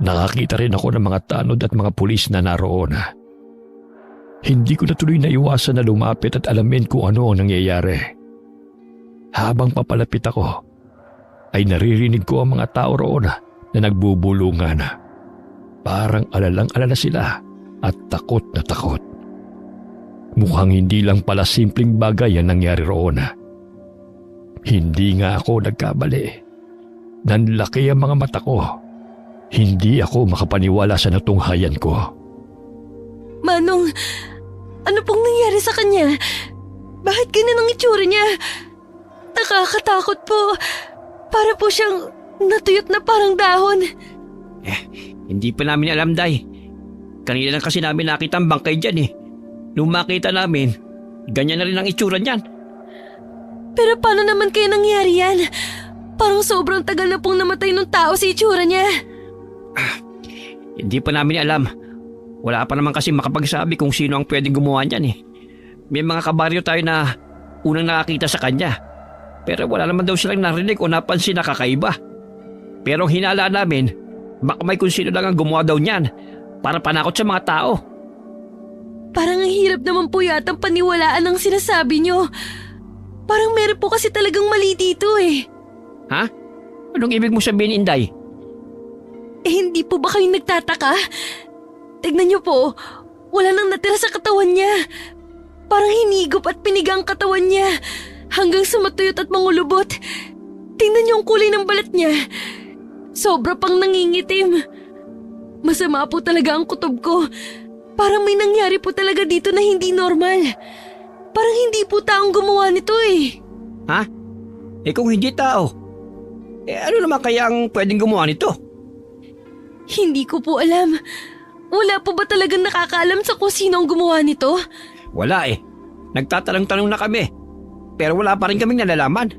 Nakakita rin ako ng mga tanod at mga pulis na naroon. Hindi ko na tuloy naiwasan na lumapit at alamin kung ano ang nangyayari. Habang papalapit ako, ay naririnig ko ang mga tao roon na nagbubulungan. Parang alalang-alala sila at takot na takot. Mukhang hindi lang pala simpleng bagay ang nangyari roon. Hindi nga ako nagkamali. Nanlaki ang mga mata ko. Hindi ako makapaniwala sa natunghayan ko. Manong, ano pong nangyari sa kanya? Bakit ganun ang itsura niya? Nakakatakot po. Para po siyang natuyot na parang dahon. Hindi pa namin alam, Day. Kanina lang kasi namin nakita ang bangkay dyan eh. Nung makita namin, ganyan na rin ang itsura niyan. Pero paano naman kaya nangyari yan? Parang sobrang tagal na pong namatay ng tao sa itsura niya. Hindi pa namin alam. Wala pa naman kasi makapagsabi kung sino ang pwedeng gumawa niyan eh. May mga kabaryo tayo na unang nakakita sa kanya. Pero wala naman daw silang narinig o napansin na kakaiba. Pero ang hinala namin, Baka may kung sino lang ang gumawa daw niyan para panakot sa mga tao. Parang ang hirap naman po yatang paniwalaan ang sinasabi nyo. Parang meron po kasi talagang mali dito eh. Ha? Anong ibig mo sabihin, Inday? Hindi po ba kayo nagtataka? Tignan niyo po, wala nang natira sa katawan niya. Parang hinigop at pinigang katawan niya hanggang sa matuyot at mangulubot. Tingnan niyo ang kulay ng balat niya. Sobra pang nangingitim. Masama po talaga ang kutob ko. Parang may nangyari po talaga dito na hindi normal. Parang hindi po taong gumawa nito eh. Ha? Kung hindi tao, ano naman kaya ang pwedeng gumawa nito? Hindi ko po alam. Wala po ba talagang nakakaalam sa kung sino ang gumawa nito? Wala Nagtatanong-tanong na kami. Pero wala pa rin kaming nalalaman.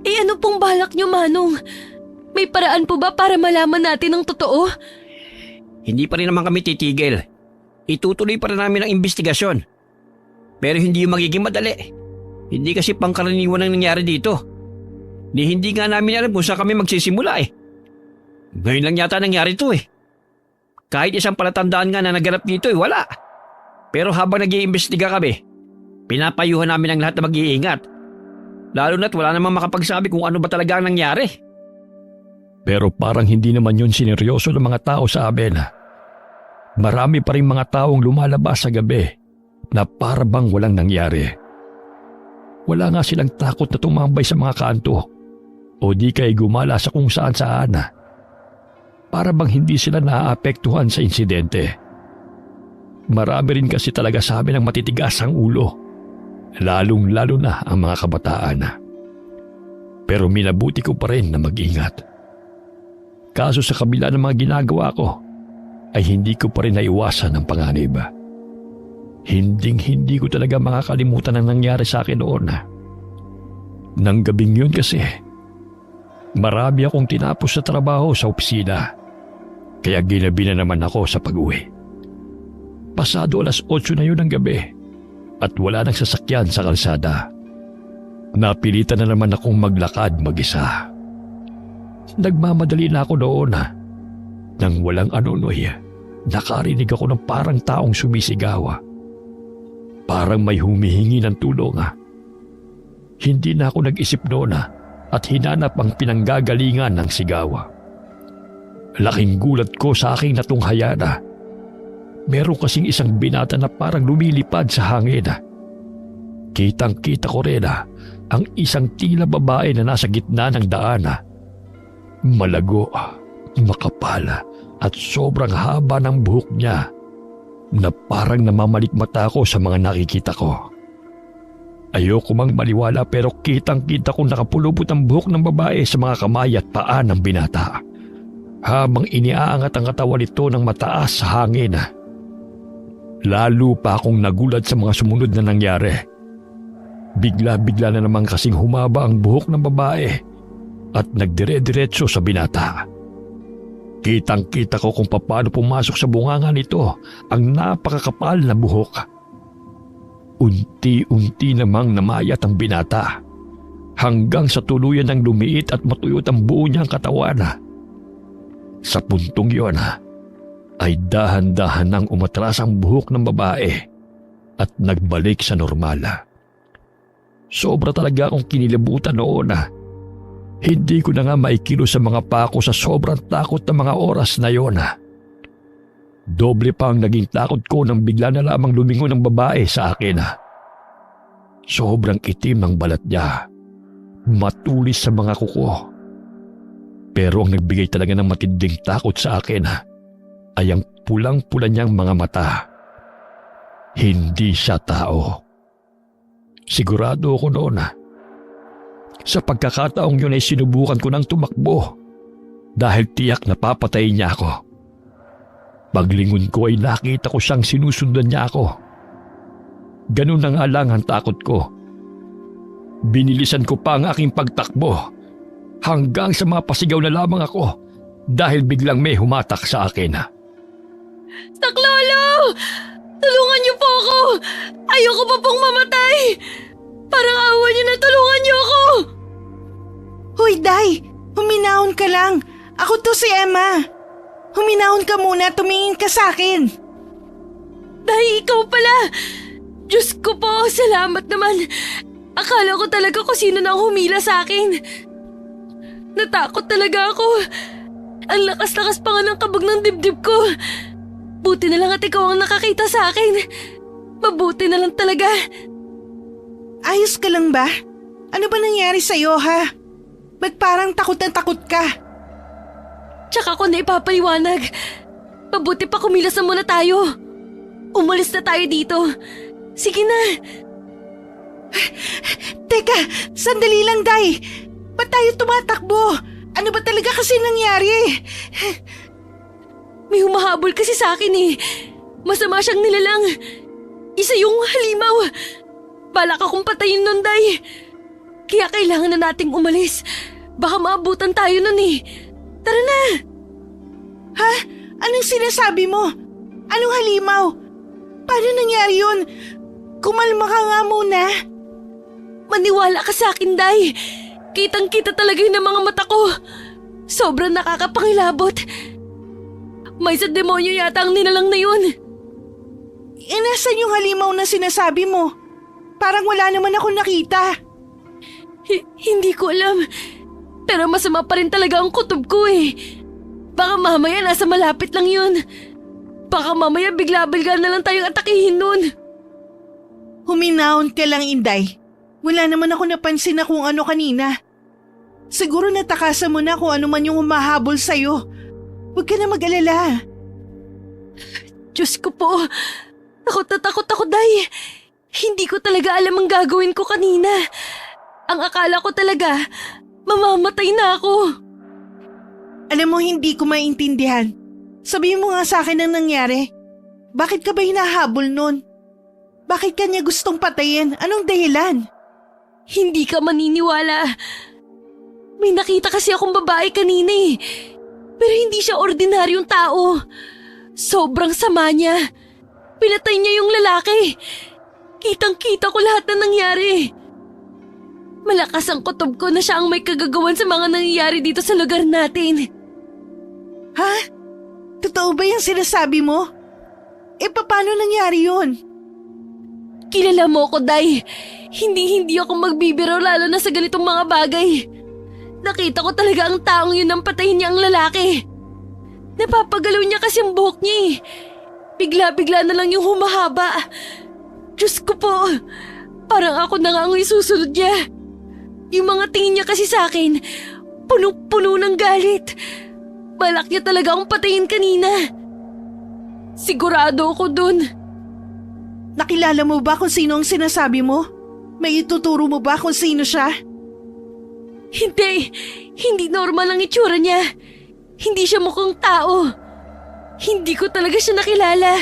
Ano pong balak niyo, Manong? May paraan po ba para malaman natin ang totoo? Hindi pa rin naman kami titigil. Itutuloy pa rin namin ang investigasyon. Pero hindi yung magiging madali. Hindi kasi pangkaraniwan ang nangyari dito. Hindi nga namin alam kung saan kami magsisimula Ngayon lang yata nangyari ito Kahit isang palatandaan nga na naganap dito wala. Pero habang nag-iimbestiga kami, pinapayuhan namin ang lahat na mag-iingat. Lalo na't wala namang makapagsabi kung ano ba talaga ang nangyari. Pero parang hindi naman yun sineryoso ng mga tao sa amin. Marami pa rin mga taong lumalabas sa gabi na para bang walang nangyari. Wala nga silang takot na tumambay sa mga kanto o di kay gumala sa kung saan. Para bang hindi sila naaapektuhan sa insidente. Marami rin kasi talaga sa amin ang matitigas ang ulo, lalong-lalo na ang mga kabataan. Pero minabuti ko pa rin na mag-ingat. Kaso sa kabila ng mga ginagawa ko, ay hindi ko pa rin naiwasan ang panganib. Hinding-hindi ko talaga makakalimutan ang nangyari sa akin noon. Nang gabing yun kasi, marami akong tinapos sa trabaho sa opisina, kaya ginabi na naman ako sa pag-uwi. Pasado 8:00 na yun ng gabi at wala nang sasakyan sa kalsada. Napilitan na naman akong maglakad mag-isa. Nagmamadali na ako noon nang walang anunoy, nakarinig ako ng parang taong sumisigaw. Parang may humihingi ng tulong. Hindi na ako nag-isip noon at hinanap ang pinanggagalingan ng sigaw. Laking gulat ko sa aking natunghaya na meron kasing isang binata na parang lumilipad sa hangin. Kitang-kita ko rin ang isang tila babae na nasa gitna ng daan. Malago, makapal at sobrang haba ng buhok niya na parang namamalikmata ko sa mga nakikita ko. Ayoko mang maliwala pero kitang-kita kong nakapulupot ang buhok ng babae sa mga kamay at paa ng binata habang iniaangat ang katawan nito ng mataas sa hangin. Lalo pa akong nagulat sa mga sumunod na nangyari. Bigla-bigla na naman kasing humaba ang buhok ng babae at nagdire-diretso sa binata. Kitang-kita ko kung paano pumasok sa bunganga nito ang napakakapal na buhok. Unti-unti namang namayat ang binata hanggang sa tuluyan ng lumiit at matuyot ang buo niyang katawan. Sa puntong yun ay dahan-dahan nang umatras ang buhok ng babae at nagbalik sa normal. Sobra talaga akong kinilabutan noon. Hindi ko na nga maikilos sa mga pako sa sobrang takot na mga oras na yon. Doble pa ang naging takot ko nang bigla na lamang lumingon ang babae sa akin. Sobrang itim ng balat niya, matulis sa mga kuko. Pero ang nagbigay talaga ng matinding takot sa akin ay ang pulang-pula niyang mga mata. Hindi siya tao. Sigurado ako noon sa pagkakataong yun ay sinubukan ko ng tumakbo dahil tiyak na papatayin niya ako. Paglingon ko ay nakita ko siyang sinusundan niya ako. Ganun na nga lang ang takot ko. Binilisan ko pa ang aking pagtakbo hanggang sa mapasigaw na lamang ako dahil biglang may humatak sa akin. Saklolo! Tulungan niyo po ako! Ayoko pa pong mamatay! Parang awa niyo na tulungan niyo ako! Hoy, Day! Huminahon ka lang! Ako to si Emma! Huminahon ka muna, tumingin ka sa akin. Day, ikaw pala! Diyos ko po, salamat naman. Akala ko talaga kung sino nang humila sa akin. Natakot talaga ako. Ang lakas-lakas pa nga ng kabog ng dibdib ko. Buti na lang at ikaw ang nakakita sa akin. Mabuti na lang talaga. Ayos ka lang ba? Ano ba nangyari sa'yo, ha? Ba't parang takot na takot ka? Tsaka ko na ipapaliwanag. Mabuti pa kumilos na muna tayo. Umalis na tayo dito. Sige na. Teka, sandali lang, Day. Ba't tayo tumatakbo? Ano ba talaga kasi nangyari? May humahabol kasi sa akin eh. Masama siyang nilalang. Isa yung halimaw. Balak akong patayin nun, Day. Kaya kailangan na nating umalis. Baka maabutan tayo nun eh. Tara na. Ha? Anong sinasabi mo? Anong halimaw? Paano nangyari yun? Kumalma ka nga muna. Maniwala ka sa akin, Day. Kitang-kita talaga yun ng mga mata ko. Sobrang nakakapangilabot. May sa demonyo yata ang nilalang na yun. Nasaan yung halimaw na sinasabi mo? Parang wala naman ako nakita. Hindi ko alam. Pero masama pa rin talaga ang kutob ko eh. Baka mamaya nasa malapit lang yun. Baka mamaya bigla-bigla na lang tayong atakihin nun. Huminahon ka lang, Inday. Wala naman ako napansin na kung ano kanina. Siguro natakasan mo na kung ano man yung humahabol sa'yo. Huwag ka na mag-alala. Diyos ko po. Takot na takot ako, Day. Hindi ko talaga alam ang gagawin ko kanina. Ang akala ko talaga, mamamatay na ako. Alam mo, hindi ko maintindihan. Sabihin mo nga sa akin ang nangyari. Bakit ka ba hinahabol nun? Bakit ka niya gustong patayin? Anong dahilan? Hindi ka maniniwala. May nakita kasi akong babae kanina eh. Pero hindi siya ordinaryong tao. Sobrang sama niya. Pinatay niya yung lalaki. Kitang-kita ko lahat na nangyari. Malakas ang kutob ko na siya ang may kagagawan sa mga nangyayari dito sa lugar natin. Ha? Totoo ba yung sinasabi mo? Paano nangyari yun? Kilala mo ko, Day. Hindi ako magbibiro lalo na sa ganitong mga bagay. Nakita ko talaga ang taong yun nang patayin niya ang lalaki. Napapagalaw niya kasi ang buhok niya eh. Bigla-bigla na lang yung humahaba. Diyos ko po, parang ako na nga ang isusunod niya. Yung mga tingin niya kasi sa akin, punong-puno ng galit. Balak niya talaga akong patayin kanina. Sigurado ako dun. Nakilala mo ba kung sino ang sinasabi mo? May ituturo mo ba kung sino siya? Hindi normal ang itsura niya. Hindi siya mukhang tao. Hindi ko talaga siya nakilala.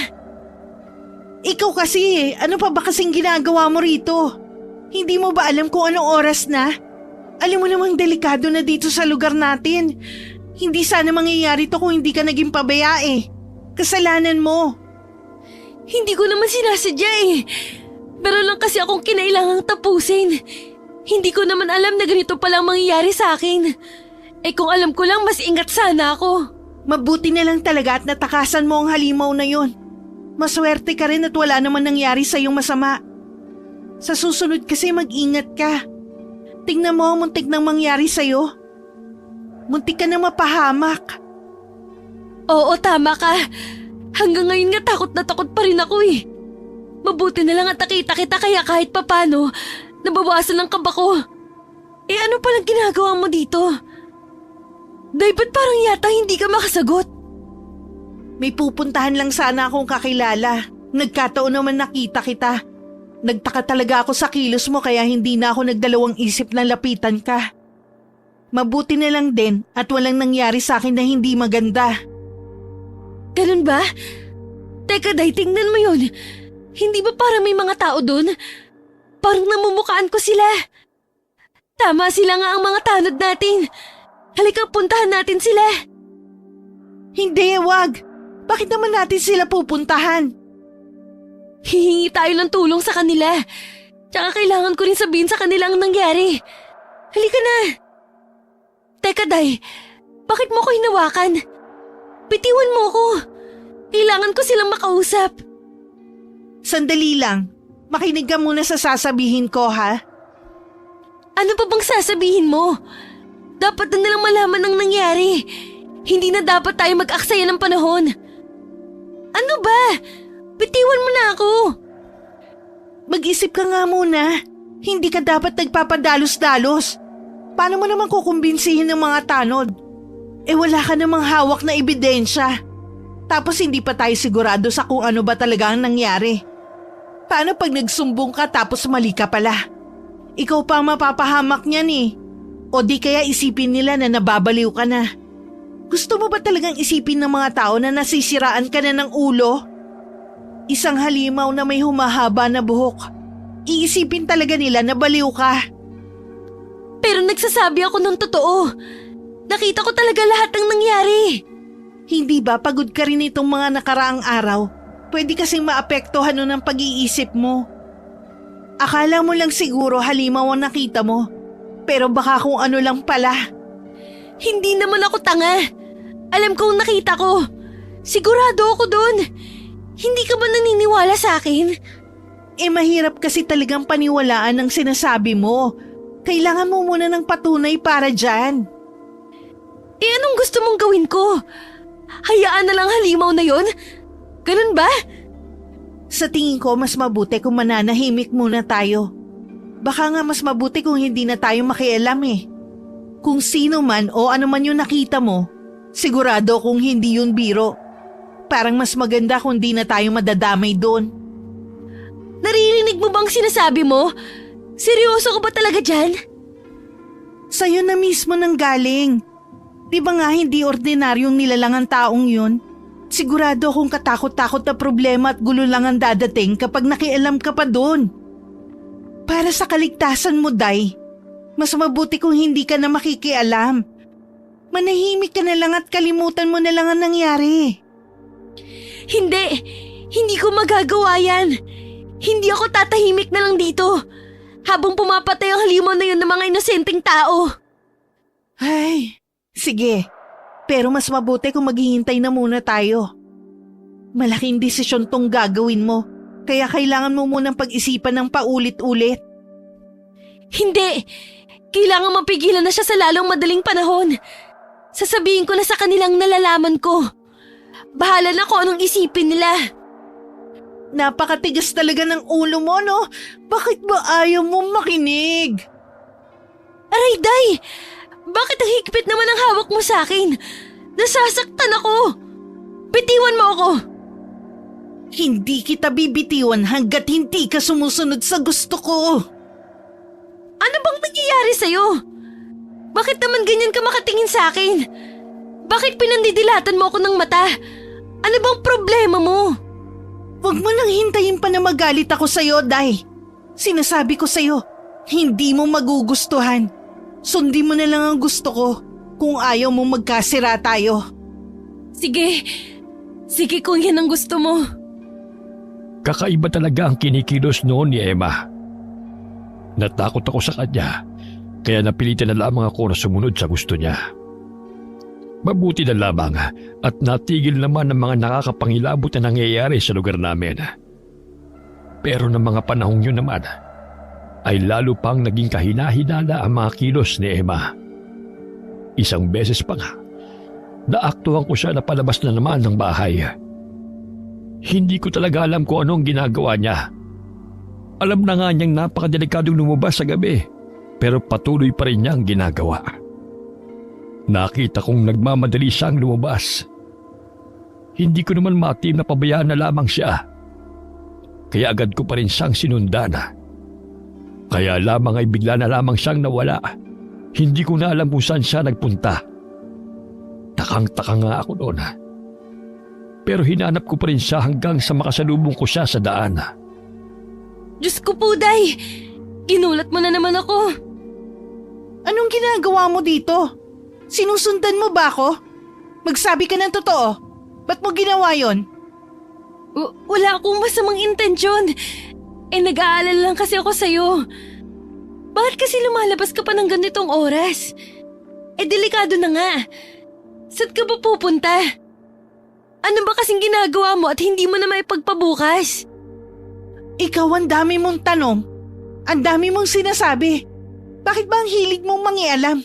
Ikaw kasi ano pa ba kasing ginagawa mo rito? Hindi mo ba alam kung anong oras na? Alam mo namang delikado na dito sa lugar natin. Hindi sana mangyayari to kung hindi ka naging pabaya eh. Kasalanan mo. Hindi ko naman sinasadya eh. Pero lang kasi akong kinailangang tapusin. Hindi ko naman alam na ganito palang mangyayari sa akin. Kung alam ko lang, mas ingat sana ako. Mabuti na lang talaga at natakasan mo ang halimaw na yon. Maswerte ka rin at wala naman nangyari sa iyong masama. Sa susunod kasi mag-ingat ka. Tingnan mo ang muntik nang mangyari sa'yo. Muntik ka na mapahamak. Oo, tama ka. Hanggang ngayon nga takot na takot pa rin ako eh. Mabuti na lang at nakita kita kaya kahit papano, nabawasan ang kaba ko. Ano palang ginagawa mo dito? Day, ba't parang yata hindi ka makasagot? May pupuntahan lang sana akong kakilala. Nagkataon naman nakita kita. Nagtaka talaga ako sa kilos mo kaya hindi na ako nagdalawang isip na lapitan ka. Mabuti na lang din at walang nangyari sa akin na hindi maganda. Ganun ba? Teka, Day, tingnan mo yun. Hindi ba parang may mga tao dun? Parang namumukaan ko sila. Tama, sila nga ang mga tanod natin. Halika, puntahan natin sila. Hindi, wag. Bakit naman natin sila pupuntahan? Hihingi tayo ng tulong sa kanila. Tsaka kailangan ko rin sabihin sa kanila ang nangyari. Halika na. Teka, Day. Bakit mo ko hinawakan? Bitiwan mo ko. Kailangan ko silang makausap. Sandali lang. Makinig ka muna sa sasabihin ko, ha? Ano pa bang sasabihin mo? Dapat na nilang malaman ang nangyari. Hindi na dapat tayo mag-aksaya ng panahon. Ano ba? Bitiwan mo na ako. Mag-isip ka nga muna. Hindi ka dapat nagpapadalos-dalos. Paano mo naman kukumbinsihin ng mga tanod? Wala ka namang hawak na ebidensya. Tapos hindi pa tayo sigurado sa kung ano ba talaga ang nangyari. Paano pag nagsumbong ka tapos mali ka pala? Ikaw pa ang mapapahamak niyan eh. O di kaya isipin nila na nababaliw ka na. Gusto mo ba talagang isipin ng mga tao na nasisiraan ka na ng ulo? Isang halimaw na may humahaba na buhok. Iisipin talaga nila na baliw ka. Pero nagsasabi ako ng totoo. Nakita ko talaga lahat ng nangyari. Hindi ba pagod ka rin itong mga nakaraang araw? Pwede kasing maapektuhan nun ang pag-iisip mo. Akala mo lang siguro halimaw ang nakita mo. Pero baka kung ano lang pala. Hindi naman ako tanga. Alam ko ang nakita ko. Sigurado ako doon. Hindi ka ba naniniwala sa akin? Mahirap kasi talagang paniwalaan ang sinasabi mo. Kailangan mo muna ng patunay para dyan. Anong gusto mong gawin ko? Hayaan na lang halimaw na yon? Ganun ba? Sa tingin ko mas mabuti kung mananahimik muna tayo. Baka nga mas mabuti kung hindi na tayo makialam eh. Kung sino man o ano man yung nakita mo, sigurado kung hindi yun biro. Parang mas maganda kung di na tayo madadamay doon. Naririnig mo bang sinasabi mo? Seryoso ka ba talaga dyan? Sa'yo na mismo nang galing. Di ba nga hindi ordinaryong nilalang ang taong yun? Sigurado kung katakot-takot na problema at gulo lang ang dadating kapag nakialam ka pa doon. Para sa kaligtasan mo, Day, mas mabuti kung hindi ka na makikialam. Manahimik ka na lang at kalimutan mo na lang ang nangyari. Hindi ko magagawa yan. Hindi ako tatahimik na lang dito habang pumapatay ang halimaw na yun ng mga inosenteng tao. Ay, sige. Pero mas mabuti kung maghihintay na muna tayo. Malaking desisyon tong gagawin mo, kaya kailangan mo munang pag-isipan ng paulit-ulit. Hindi! Kailangan mapigilan na siya sa lalong madaling panahon. Sasabihin ko na sa kanilang nalalaman ko. Bahala na kung anong isipin nila. Napakatigas talaga ng ulo mo, no? Bakit ba ayaw mo makinig? Aray, Day! Bakit ang higpit naman ang hawak mo sa akin? Nasasaktan ako! Bitiwan mo ako! Hindi kita bibitiwan hanggat hindi ka sumusunod sa gusto ko. Ano bang nangyayari sa'yo? Bakit naman ganyan ka makatingin sa akin? Bakit pinandidilatan mo ako ng mata? Ano bang problema mo? Huwag mo nang hintayin pa na magalit ako sa'yo, Day. Sinasabi ko sa'yo, hindi mo magugustuhan. Sundin mo na lang ang gusto ko kung ayaw mo magkasira tayo. Sige kung yan ang gusto mo. Kakaiba talaga ang kinikilos noon ni Emma. Natakot ako sa kanya, kaya napilitan na lamang ako na sumunod sa gusto niya. Mabuti na lamang at natigil naman ang mga nakakapangilabot na nangyayari sa lugar namin. Pero ng mga panahong yun naman, ay lalo pang naging kahina-hinala ang mga kilos ni Emma. Isang beses pa nga, naaktuhan ko siya na palabas na naman ng bahay. Hindi ko talaga alam kung anong ginagawa niya. Alam na nga niyang napakadelikadong lumabas sa gabi, pero patuloy pa rin niyang ginagawa. Nakita kong nagmamadali siyang lumabas. Hindi ko naman matim na pabayaan na lamang siya. Kaya agad ko pa rin siyang sinundan. Kaya lamang ay bigla na lamang siyang nawala. Hindi ko na alam kung saan siya nagpunta. Takang-taka nga ako noon. Pero hinanap ko pa rin siya hanggang sa makasalubong ko siya sa daan. Diyos ko po, Day! Ginulat mo na naman ako. Anong ginagawa mo dito? Sinusundan mo ba ako? Magsabi ka ng totoo. Ba't mo ginawa yon? Wala akong masamang intensyon. Nag-aalala lang kasi ako sa'yo. Bakit kasi lumalabas ka pa ng ganitong oras? Delikado na nga. Saan ka ba pupunta? Ano ba kasing ginagawa mo at hindi mo na may pagpabukas? Ikaw ang dami mong tanong. Ang dami mong sinasabi. Bakit ba ang hilig mong mangialam?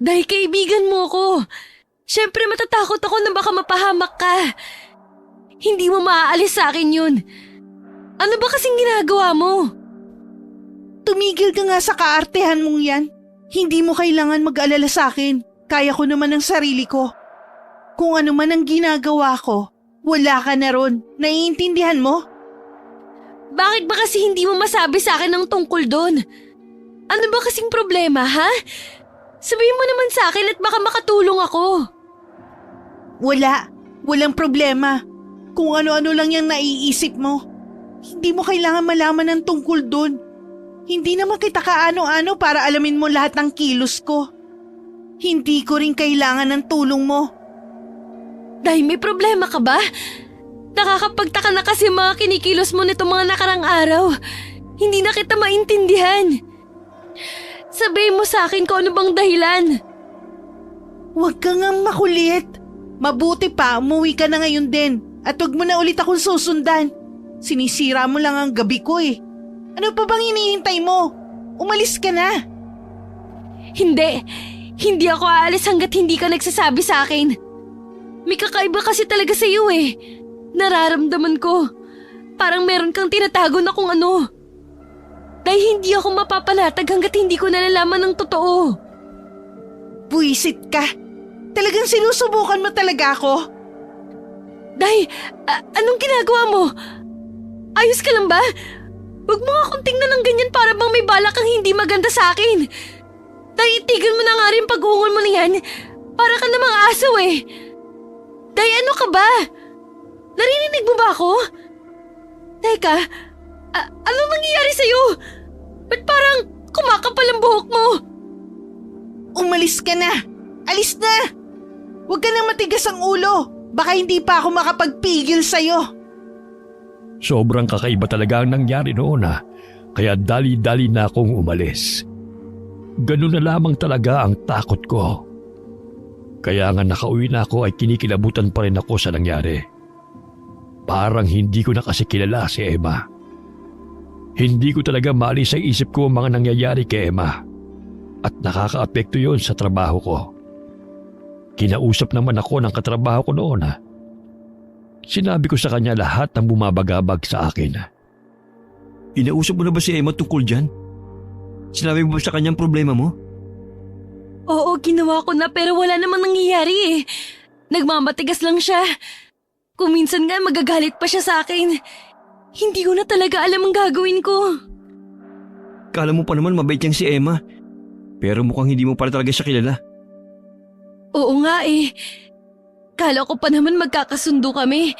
Dahil kaibigan mo ko. Siyempre matatakot ako na baka mapahamak ka. Hindi mo maaalis sa akin yun. Ano ba kasing ginagawa mo? Tumigil ka nga sa kaartehan mong yan. Hindi mo kailangan mag-alala sa akin. Kaya ko naman ang sarili ko. Kung ano man ang ginagawa ko, wala ka na ron. Naiintindihan mo? Bakit ba kasi hindi mo masabi sa akin ang tungkol doon? Ano ba kasing problema, ha? Sabihin mo naman sa akin at baka makatulong ako. Walang problema. Kung ano-ano lang yung naiisip mo. Hindi mo kailangan malaman ng tungkol doon. Hindi naman kita kaano-ano para alamin mo lahat ng kilos ko. Hindi ko rin kailangan ng tulong mo. Dahil may problema ka ba? Nakakapagtaka na kasi mga kinikilos mo nito mga nakarang araw. Hindi na kita maintindihan. Sabihin mo sa akin kung ano bang dahilan. Huwag ka nga makulit. Mabuti pa, umuwi ka na ngayon din. At huwag mo na ulit akong susundan. Sinisira mo lang ang gabi ko eh. Ano pa bang hinihintay mo? Umalis ka na. Hindi ako aalis hanggat hindi ka nagsasabi sa akin. May kakaiba kasi talaga sa iyo eh. Nararamdaman ko. Parang meron kang tinatago na kung ano. Dahil hindi ako mapapanatag hanggat hindi ko nalalaman ng totoo. Buisit ka. Talagang sinusubukan mo talaga ako. Dahil, anong ginagawa mo? Ayos ka lang ba? Huwag mo nga akong tingnan ng ganyan para bang may balak kang hindi maganda sa akin. Dahil itigil mo na nga rin pag-ungol mo na yan. Para ka namang aso eh. Dahil ano ka ba? Naririnig mo ba ako? Teka, anong nangyayari sa'yo? Ba't parang kumakapal ang buhok mo? Umalis ka na. Alis na. Huwag ka nang matigas ang ulo. Baka hindi pa ako makapagpigil sa'yo. Sobrang kakaiba talaga ang nangyari noon kaya dali-dali na akong umalis. Ganun na lamang talaga ang takot ko. Kaya nga nakauwi na ako ay kinikilabutan pa rin ako sa nangyari. Parang hindi ko na kasi kilala si Emma. Hindi ko talaga maalis sa isip ko ang mga nangyayari kay Emma. At nakakaapekto yon sa trabaho ko. Kinausap naman ako ng katrabaho ko noon Sinabi ko sa kanya lahat ng bumabagabag sa akin. Inausap mo na ba si Emma tungkol dyan? Sinabi mo ba sa kanyang problema mo? Oo, ginawa ko na pero wala namang nangyayari eh. Nagmamatigas lang siya. Kung minsan nga magagalit pa siya sa akin. Hindi ko na talaga alam ang gagawin ko. Kala mo pa naman mabait yang si Emma. Pero mukhang hindi mo pala talaga siya kilala. Oo nga eh. Kala ko pa naman magkakasundo kami.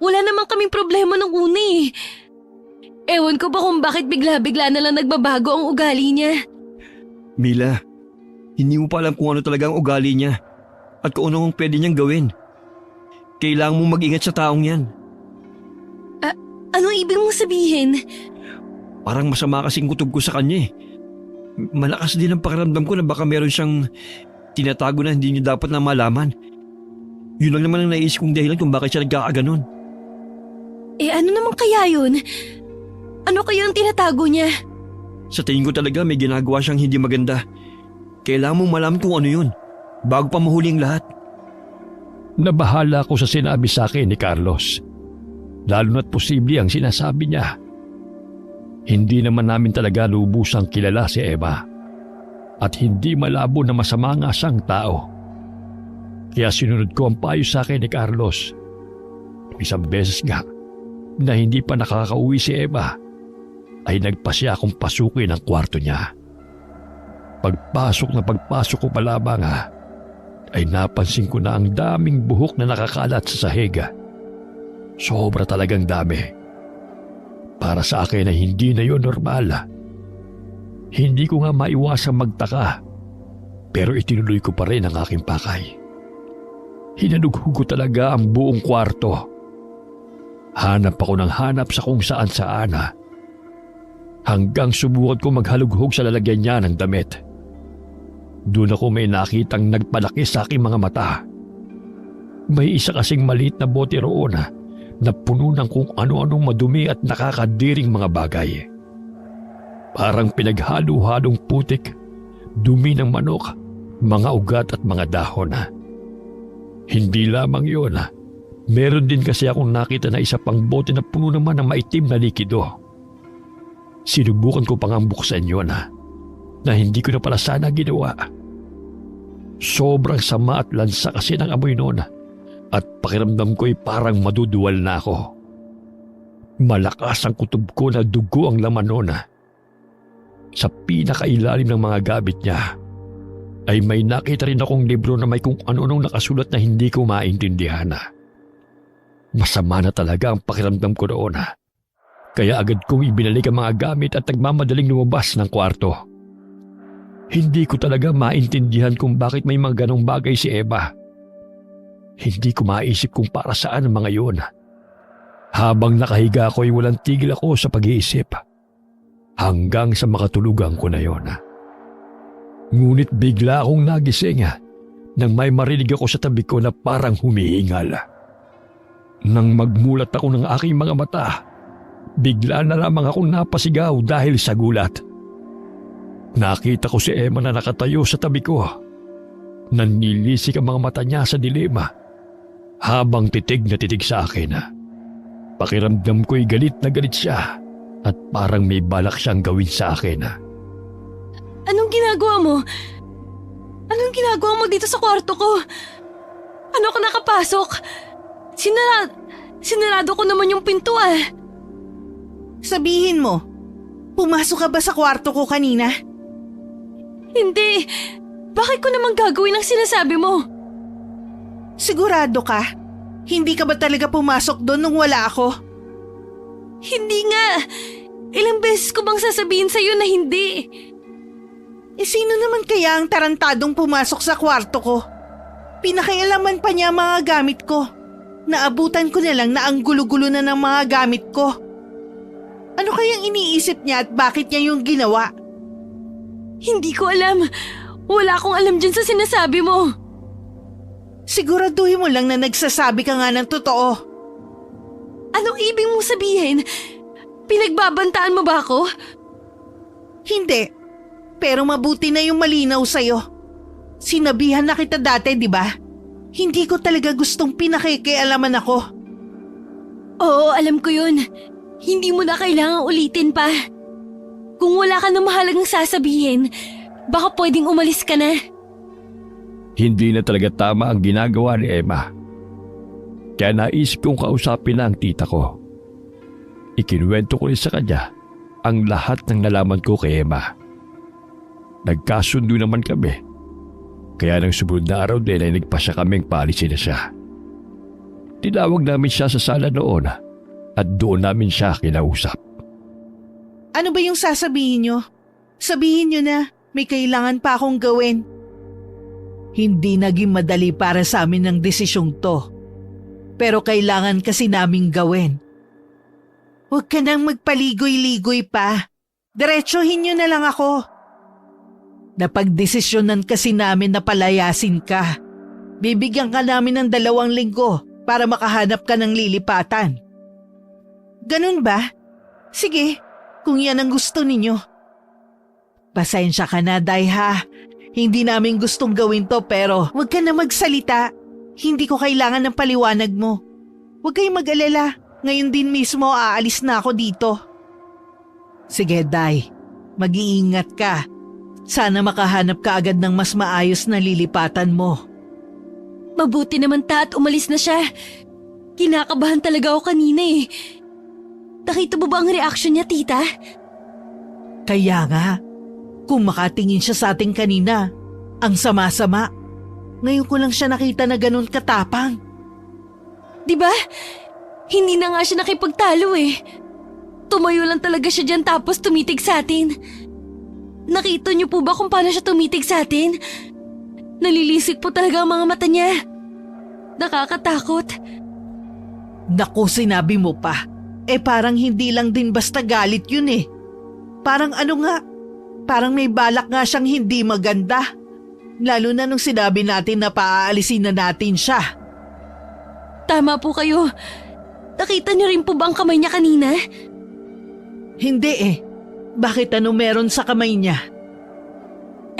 Wala naman kaming problema nung una eh. Ewan ko ba kung bakit bigla-bigla na lang nagbabago ang ugali niya. Mila, hindi mo pa alam kung ano talaga ang ugali niya at kung ano ang pwede niyang gawin. Kailangan mong mag-ingat sa taong yan. Anong ibig mong sabihin? Parang masama kasing kutob ko sa kanya eh. Malakas din ang pakiramdam ko na baka meron siyang tinatago na hindi niyo dapat na malaman. Yun lang naman ang naisip kong dahilan kung bakit siya nagkakaganon. Ano naman kaya yun? Ano kaya ang tinatago niya? Sa tingin ko talaga may ginagawa siyang hindi maganda. Kailangan mong malaman kung ano yun bago pa mahuli ang lahat. Nabahala ko sa sinabi sa akin ni Carlos. Lalo na't posible ang sinasabi niya. Hindi naman namin talaga lubusang kilala si Emma. At hindi malabo na masama nga siyang tao. Kaya sinunod ko ang payo sa akin ni Carlos. Isang beses nga na hindi pa nakakauwi si Emma ay nagpasya akong pasukin ang kwarto niya. Pagpasok ko pa lamang ay napansin ko na ang daming buhok na nakakalat sa sahig. Sobra talagang dami. Para sa akin ay hindi na yun normal. Hindi ko nga maiwasang magtaka pero itinuloy ko pa rin ang aking pakay. Hinanugho ko talaga ang buong kwarto. Hanap ako ng hanap sa kung saan. Hanggang subukan ko maghalughog sa lalagyan niya ng damit. Doon ako may nakitang nagpalaki sa aking mga mata. May isa kasing maliit na bote roon na puno ng kung ano-anong madumi at nakakadiring mga bagay. Parang pinaghalo-halong putik, dumi ng manok, mga ugat at mga dahon. Hindi lamang yun. Meron din kasi akong nakita na isa pang bote na puno naman ng maitim na likido. Sinubukan ko pang buksan yun na hindi ko na pala sana ginawa. Sobrang sama at lansa kasi ng amoy noon at pakiramdam ko'y parang maduduwal na ako. Malakas ang kutob ko na dugo ang laman noon. Sa pinakailalim ng mga gamit niya ay may nakita rin akong libro na may kung ano-anong nakasulat na hindi ko maintindihan. Masama na talaga ang pakiramdam ko noon. Kaya agad kong ibinalik ang mga gamit at nagmamadaling lumabas ng kwarto. Hindi ko talaga maintindihan kung bakit may mga ganong bagay si Eva. Hindi ko maisip kung para saan ang mga yun. Habang nakahiga ako'y walang tigil ako sa pag-iisip. Hanggang sa makatulugan ko na yon. Ngunit bigla akong nagising nang may marinig ako sa tabi ko na parang humihingal. Nang magmulat ako ng aking mga mata, bigla na lamang akong napasigaw dahil sa gulat. Nakita ko si Emma na nakatayo sa tabi ko. Nanlilisik ang mga mata niya sa dilim habang titig na titig sa akin. Pakiramdam ko'y galit na galit siya at parang may balak siyang gawin sa akin. Anong ginagawa mo? Anong ginagawa mo dito sa kwarto ko? Ano ka nakapasok? Sinarado ko naman yung pinto Sabihin mo, pumasok ka ba sa kwarto ko kanina? Hindi. Bakit ko naman gagawin ang sinasabi mo? Sigurado ka? Hindi ka ba talaga pumasok doon nung wala ako? Hindi nga. Ilang beses ko bang sasabihin sa'yo na hindi? Sino naman kaya ang tarantadong pumasok sa kwarto ko? Pinakialaman pa niya ang mga gamit ko. Naabutan ko na lang na ang gulo-gulo na ng mga gamit ko. Ano kayang iniisip niya at bakit niya yung ginawa? Hindi ko alam. Wala akong alam dyan sa sinasabi mo. Siguraduhin mo lang na nagsasabi ka nga ng totoo. Anong ibig mong sabihin? Pinagbabantaan mo ba ako? Hindi. Pero mabuti na yung malinaw sa'yo. Sinabihan na kita dati, di ba? Hindi ko talaga gustong pinakikialaman ako. Oo, alam ko yun. Hindi mo na kailangang ulitin pa. Kung wala ka na mahalagang sasabihin, baka pwedeng umalis ka na. Hindi na talaga tama ang ginagawa ni Emma. Kaya naisip kong kausapin na ang tita ko. Ikinuwento ko rin sa kanya ang lahat ng nalaman ko kay Emma. Nagkasundo naman kami. Kaya nang sumunod na araw din ay nagpasya kaming paalisin na siya. Tinawag namin siya sa sala noon at doon namin siya kinausap. Ano ba yung sasabihin nyo? Sabihin nyo na, may kailangan pa akong gawin. Hindi naging madali para sa amin ang desisyong to. Pero kailangan kasi naming gawin. Huwag ka nang magpaligoy-ligoy pa. Diretsuhin nyo na lang ako. Napagdesisyonan kasi namin na palayasin ka. Bibigyan ka namin ng 2 linggo para makahanap ka ng lilipatan. Ganun ba? Sige, kung yan ang gusto ninyo. Pasensya ka na, Day, ha? Hindi namin gustong gawin to pero Huwag ka na magsalita. Hindi ko kailangan ng paliwanag mo. Huwag kayong mag-alala. Ngayon din mismo aalis na ako dito. sige, Day. Mag-iingat ka. Sana makahanap ka agad ng mas maayos na lilipatan mo. Mabuti naman at umalis na siya. Kinakabahan talaga ako kanina Nakita mo ba ang reaksyon niya, tita? Kaya nga, kung makatingin siya sa atin kanina, ang sama-sama. Ngayon ko lang siya nakita na ganun katapang. Diba? Hindi na nga siya nakipagtalo Tumayo lang talaga siya dyan tapos tumitig sa atin. Nakita niyo po ba kung paano siya tumitig sa atin? Nalilisik po talaga ang mga mata niya. Nakakatakot. Naku, sinabi mo pa. Parang hindi lang din basta galit yun Parang parang may balak nga siyang hindi maganda. Lalo na nung sinabi natin na paaalisin na natin siya. Tama po kayo. Nakita niyo rin po ba ang kamay niya kanina? Hindi eh. Bakit ano meron sa kamay niya?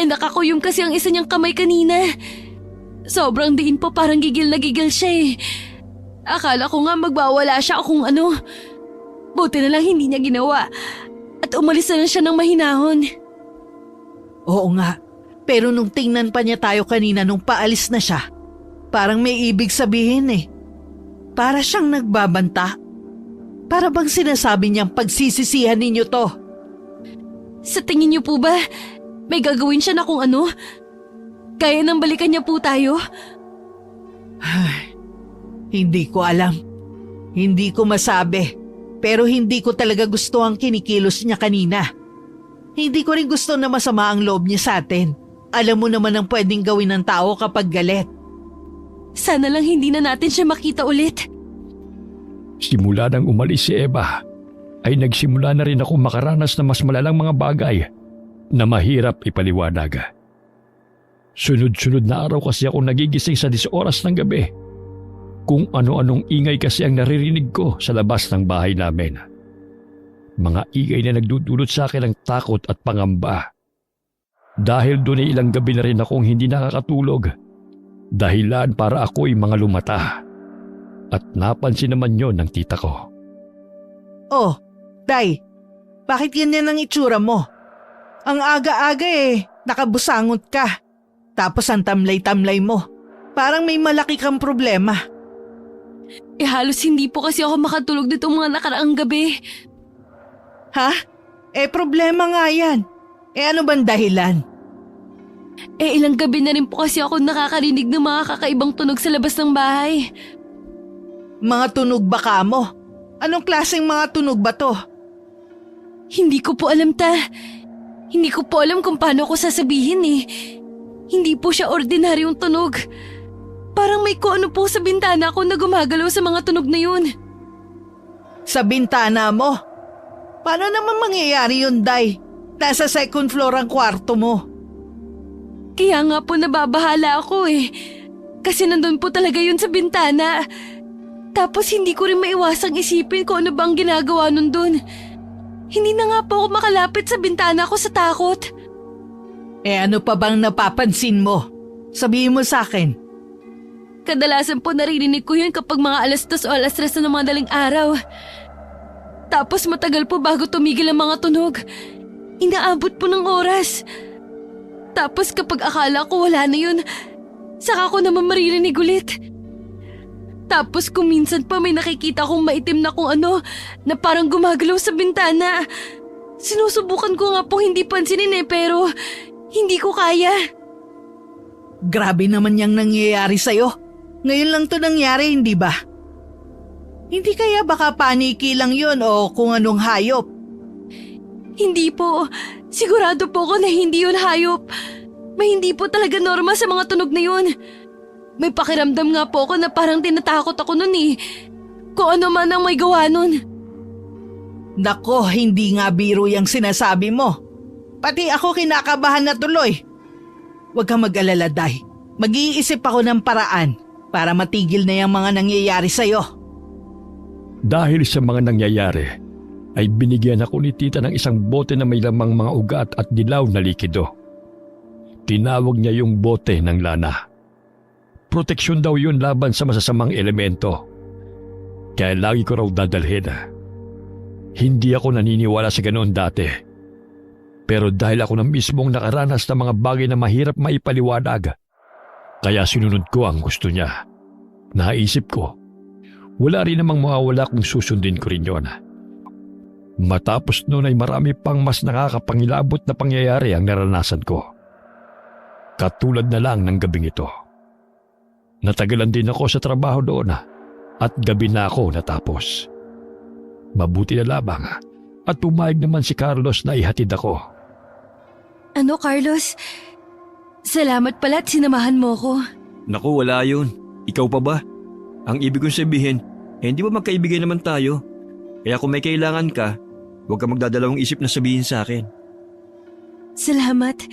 Nakakuyom kasi ang isa niyang kamay kanina. Sobrang diin po, parang gigil na gigil siya eh. Akala ko nga magbawala siya o kung ano. Buti na lang hindi niya ginawa. At umalis na lang siya ng mahinahon. Oo nga. Pero nung tingnan pa niya tayo kanina nung paalis na siya, parang may ibig sabihin eh. Para siyang nagbabanta. Para bang sinasabi niyang pagsisisihan ninyo to? Sa tingin niyo po ba, may gagawin siya na kung ano? Kaya nang balikan niya po tayo? Hindi ko alam. Hindi ko masabi. Pero hindi ko talaga gusto ang kinikilos niya kanina. Hindi ko rin gusto na masama ang loob niya sa atin. Alam mo naman ang pwedeng gawin ng tao kapag galit. Sana lang hindi na natin siya makita ulit. Simula nang umalis si Eva, ay nagsimula na rin ako makaranas ng mas malalang mga bagay na mahirap ipaliwanag. Sunod-sunod na araw kasi ako nagigising sa 10 oras ng gabi. Kung ano-anong ingay kasi ang naririnig ko sa labas ng bahay namin. Mga ingay na nagdudulot sa akin ng takot at pangamba. Dahil doon ay ilang gabi na rin akong hindi nakakatulog. Dahilan para ako'y mga lumata. At napansin naman yon ng tita ko. Oh, Day, bakit ganyan ang itsura mo? Ang aga-aga eh, nakabusangot ka. Tapos ang tamlay-tamlay mo. Parang may malaki kang problema. Halos hindi po kasi ako makatulog dito mga nakaraang gabi. Ha? Problema nga yan. Ano bang dahilan? Ilang gabi na rin po kasi ako nakakarinig ng mga kakaibang tunog sa labas ng bahay. Mga tunog ba ka mo? Anong klaseng mga tunog ba to? Hindi ko po alam, ta. Hindi ko po alam kung paano ko sasabihin eh. Hindi po siya ordinaryong tunog. Parang may kung ano po sa bintana ko na gumagalaw sa mga tunog na yun. Sa bintana mo? Paano naman mangyayari yun, Day? Nasa second floor ang kwarto mo. Kaya nga po nababahala ako eh. Kasi nandun po talaga yun sa bintana. Tapos hindi ko rin maiwasang isipin kung ano bang ginagawa nun dun. Hindi na nga po ako makalapit sa bintana ko sa takot. Ano pa bang napapansin mo? Sabihin mo sa akin. Kadalasan po naririnig ko yun kapag mga 2:00 o 3:00 na ng madaling araw. Tapos matagal po bago tumigil ang mga tunog. Inaabot po ng oras. Tapos kapag akala ko wala na yun, saka ko naman maririnig ulit. Tapos kung minsan pa may nakikita kong maitim na kung ano na parang gumagalaw sa bintana. Sinusubukan ko nga po hindi pansinin pero hindi ko kaya. Grabe naman yang nangyayari sa'yo. Ngayon lang to nangyari, hindi ba? Hindi kaya baka paniki lang yun o kung anong hayop? Hindi po. Sigurado po ako na hindi yun hayop. May hindi po talaga normal sa mga tunog na yun. May pakiramdam nga po ako na parang tinatakot ako nun eh. Kung ano man ang may gawa nun. Nako, hindi nga biro yung sinasabi mo. Pati ako kinakabahan na tuloy. Huwag kang mag-alala, Day. Mag-iisip ako ng paraan para matigil na yung mga nangyayari sa'yo. Dahil sa mga nangyayari, ay binigyan ako ni tita ng isang bote na may lamang mga ugat at dilaw na likido. Tinawag niya yung bote ng lana. Proteksyon daw yun laban sa masasamang elemento. Kaya lagi ko raw dadalhin. Hindi ako naniniwala sa ganoon dati. Pero dahil ako na mismong nakaranas ng mga bagay na mahirap maipaliwanag, kaya sinunod ko ang gusto niya. Naisip ko, wala rin namang mawawala kung susundin ko rin yun. Matapos noon ay marami pang mas nakakapangilabot na pangyayari ang naranasan ko. Katulad na lang ng gabing ito. Natagalan din ako sa trabaho doon at gabi na ako natapos. Mabuti na lamang at pumayag naman si Carlos na ihatid ako. Ano, Carlos? Salamat pala at sinamahan mo ko. Naku, wala yun. Ikaw pa ba? Ang ibig kong sabihin, hindi ba magkaibigan naman tayo? Kaya kung may kailangan ka, huwag ka magdadalawang isip na sabihin sa akin. Salamat.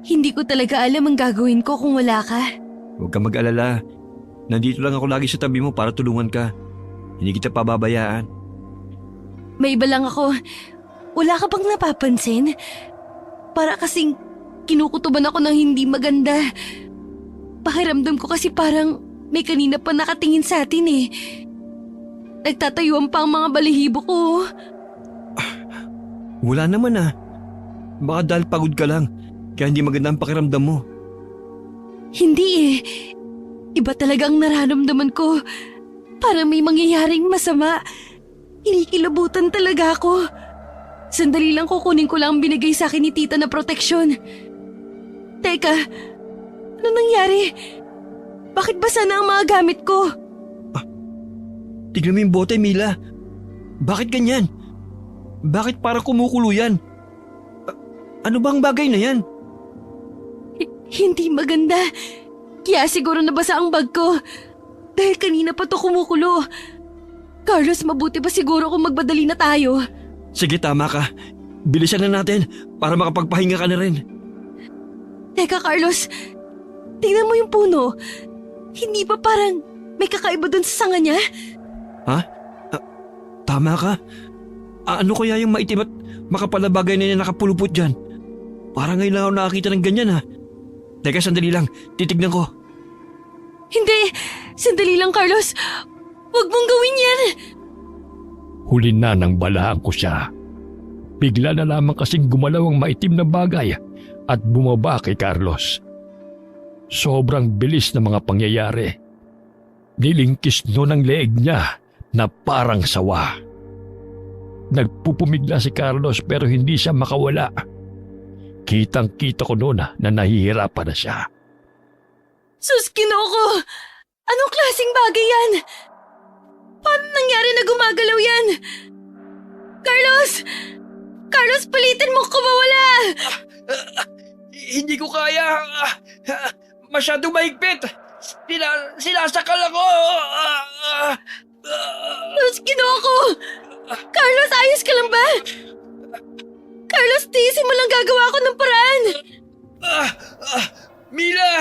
Hindi ko talaga alam ang gagawin ko kung wala ka. Huwag ka mag-alala. Nandito lang ako lagi sa tabi mo para tulungan ka. Hindi kita pababayaan. May iba lang ako. Wala ka bang napapansin? Para kasing kinukutuban ako ng hindi maganda. Pakiramdam ko kasi parang may kanina pa nakatingin sa atin eh. Nagtatayuan pa ang mga balahibo ko. Wala naman ah. Baka dahil pagod ka lang, kaya hindi maganda ang pakiramdam mo. Hindi eh. Iba talagang nararamdaman ko. Parang may mangyayaring masama. Kinikilabutan talaga ako. Sandali lang kukunin ko lang ang binigay sa akin ni tita na proteksyon. Teka, ano nangyari? Bakit basa na ang mga gamit ko? Tignan mo yung bote, Mila. Bakit ganyan? Bakit parang kumukulo yan? Ano bang bagay na yan? Hindi maganda. Kaya siguro nabasa ang bag ko. Dahil kanina pa to kumukulo. Carlos, mabuti pa siguro kung magbadali na tayo. Sige, tama ka. Bilisan na natin para makapagpahinga ka na rin. Teka, Carlos. Tingnan mo yung puno. Hindi ba parang may kakaiba dun sa sanga niya? Ha? Tama ka. Ano kaya yung maitim at makapal na bagay na nakapulupot dyan? Parang ngayon lang ako nakakita ng ganyan ha. Teka, sandali lang. Titignan ko. Hindi! Sandali lang, Carlos. Huwag mong gawin yan! Huli na nang balahan ko siya. Bigla na lamang kasing gumalaw ang maitim na bagay at bumaba kay Carlos. Sobrang bilis ng mga pangyayari. Nilingkis noon ang leeg niya na parang sawa. Nagpupumigla si Carlos pero hindi siya makawala. Kitang-kita ko noon na nahihirapan na siya. Sus, Kinoko! Anong klaseng bagay yan? Paano nangyari na gumagalaw yan? Carlos! Carlos, palitin mo ko mawala! Hindi ko kaya. Masyadong mahigpit. Sinasakal ako. Sus, Kinoko! Carlos, ayos ka lang ba? Carlos, tiisin mo lang gagawa ko ng paraan! Mila!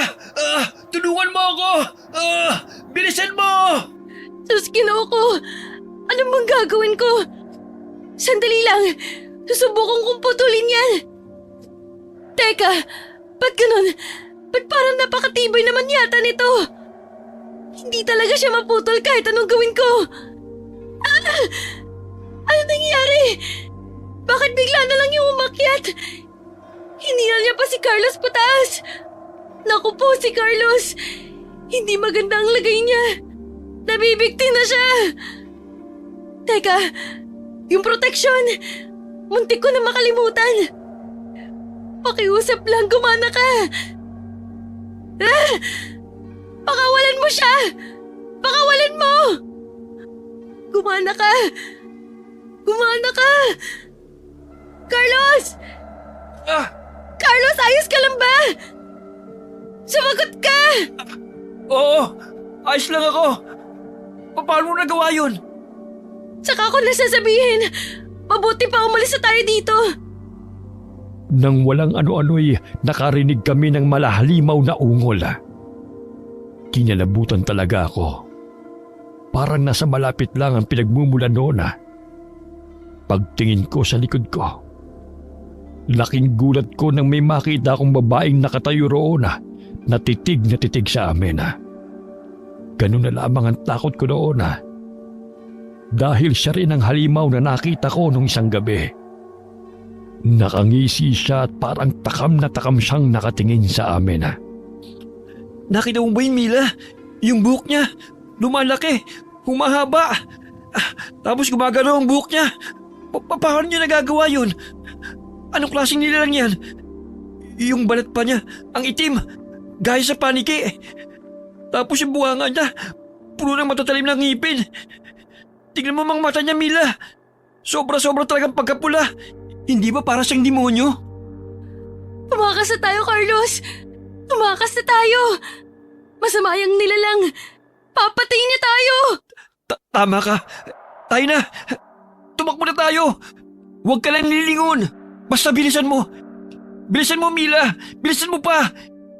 Tulungan mo ako! Bilisan mo! Sus, Kinoko! Ano bang gagawin ko? Sandali lang! Susubukan kong putulin yan! Teka! Ba't ganun? Ba't parang napakatibay naman yata nito? Hindi talaga siya maputol kahit anong gawin ko! Ano nangyari? Bakit bigla na lang yung umakyat? Hiningal niya pa si Carlos pataas! Naku po si Carlos! Hindi maganda ang lagay niya! Nabibigti na siya! Teka, yung proteksyon! Muntik ko na makalimutan! Pakiusap lang, gumana ka! Pakawalan mo siya! Pakawalan mo! Gumana ka! Gumana ka! Carlos! Carlos, ayos ka lang ba? Sumagot ka! Oo! Ayos lang ako! Paano mo nagawa yun? Saka ko nasasabihin, mabuti pa umalis na tayo dito. Nang walang ano-ano'y nakarinig kami ng malahalimaw na ungol. Kinalabutan talaga ako. Parang nasa malapit lang ang pinagmumulan noon. Pagtingin ko sa likod ko, laking gulat ko nang may makita akong babaeng nakatayo roon na titig sa amin. Ganun na lamang ang takot ko noon dahil siya rin ang halimaw na nakita ko nung isang gabi. Nakangisi siya at parang takam siyang nakatingin sa amin. Nakita mo ba yun, Mila? Yung buhok niya, lumalaki, humahaba. Tapos gumagalaw ang buhok niya. Paano niya nagagawa yun? Anong klaseng nilalang yan? Yung balat pa niya, ang itim, gaya sa paniki. Tapos yung bunganga niya, puno ng matatalim na ngipin. Tingnan mo mga mata niya, Mila. Sobra-sobra talagang pagkapula. Hindi ba para siyang demonyo? Tumakas na tayo, Carlos! Tumakas na tayo! Masama yung nilalang! Papatayin niya tayo! Tama ka. Tayo na. Tumakbo na tayo. Huwag ka lang lilingon. Basta bilisan mo. Bilisan mo, Mila. Bilisan mo pa.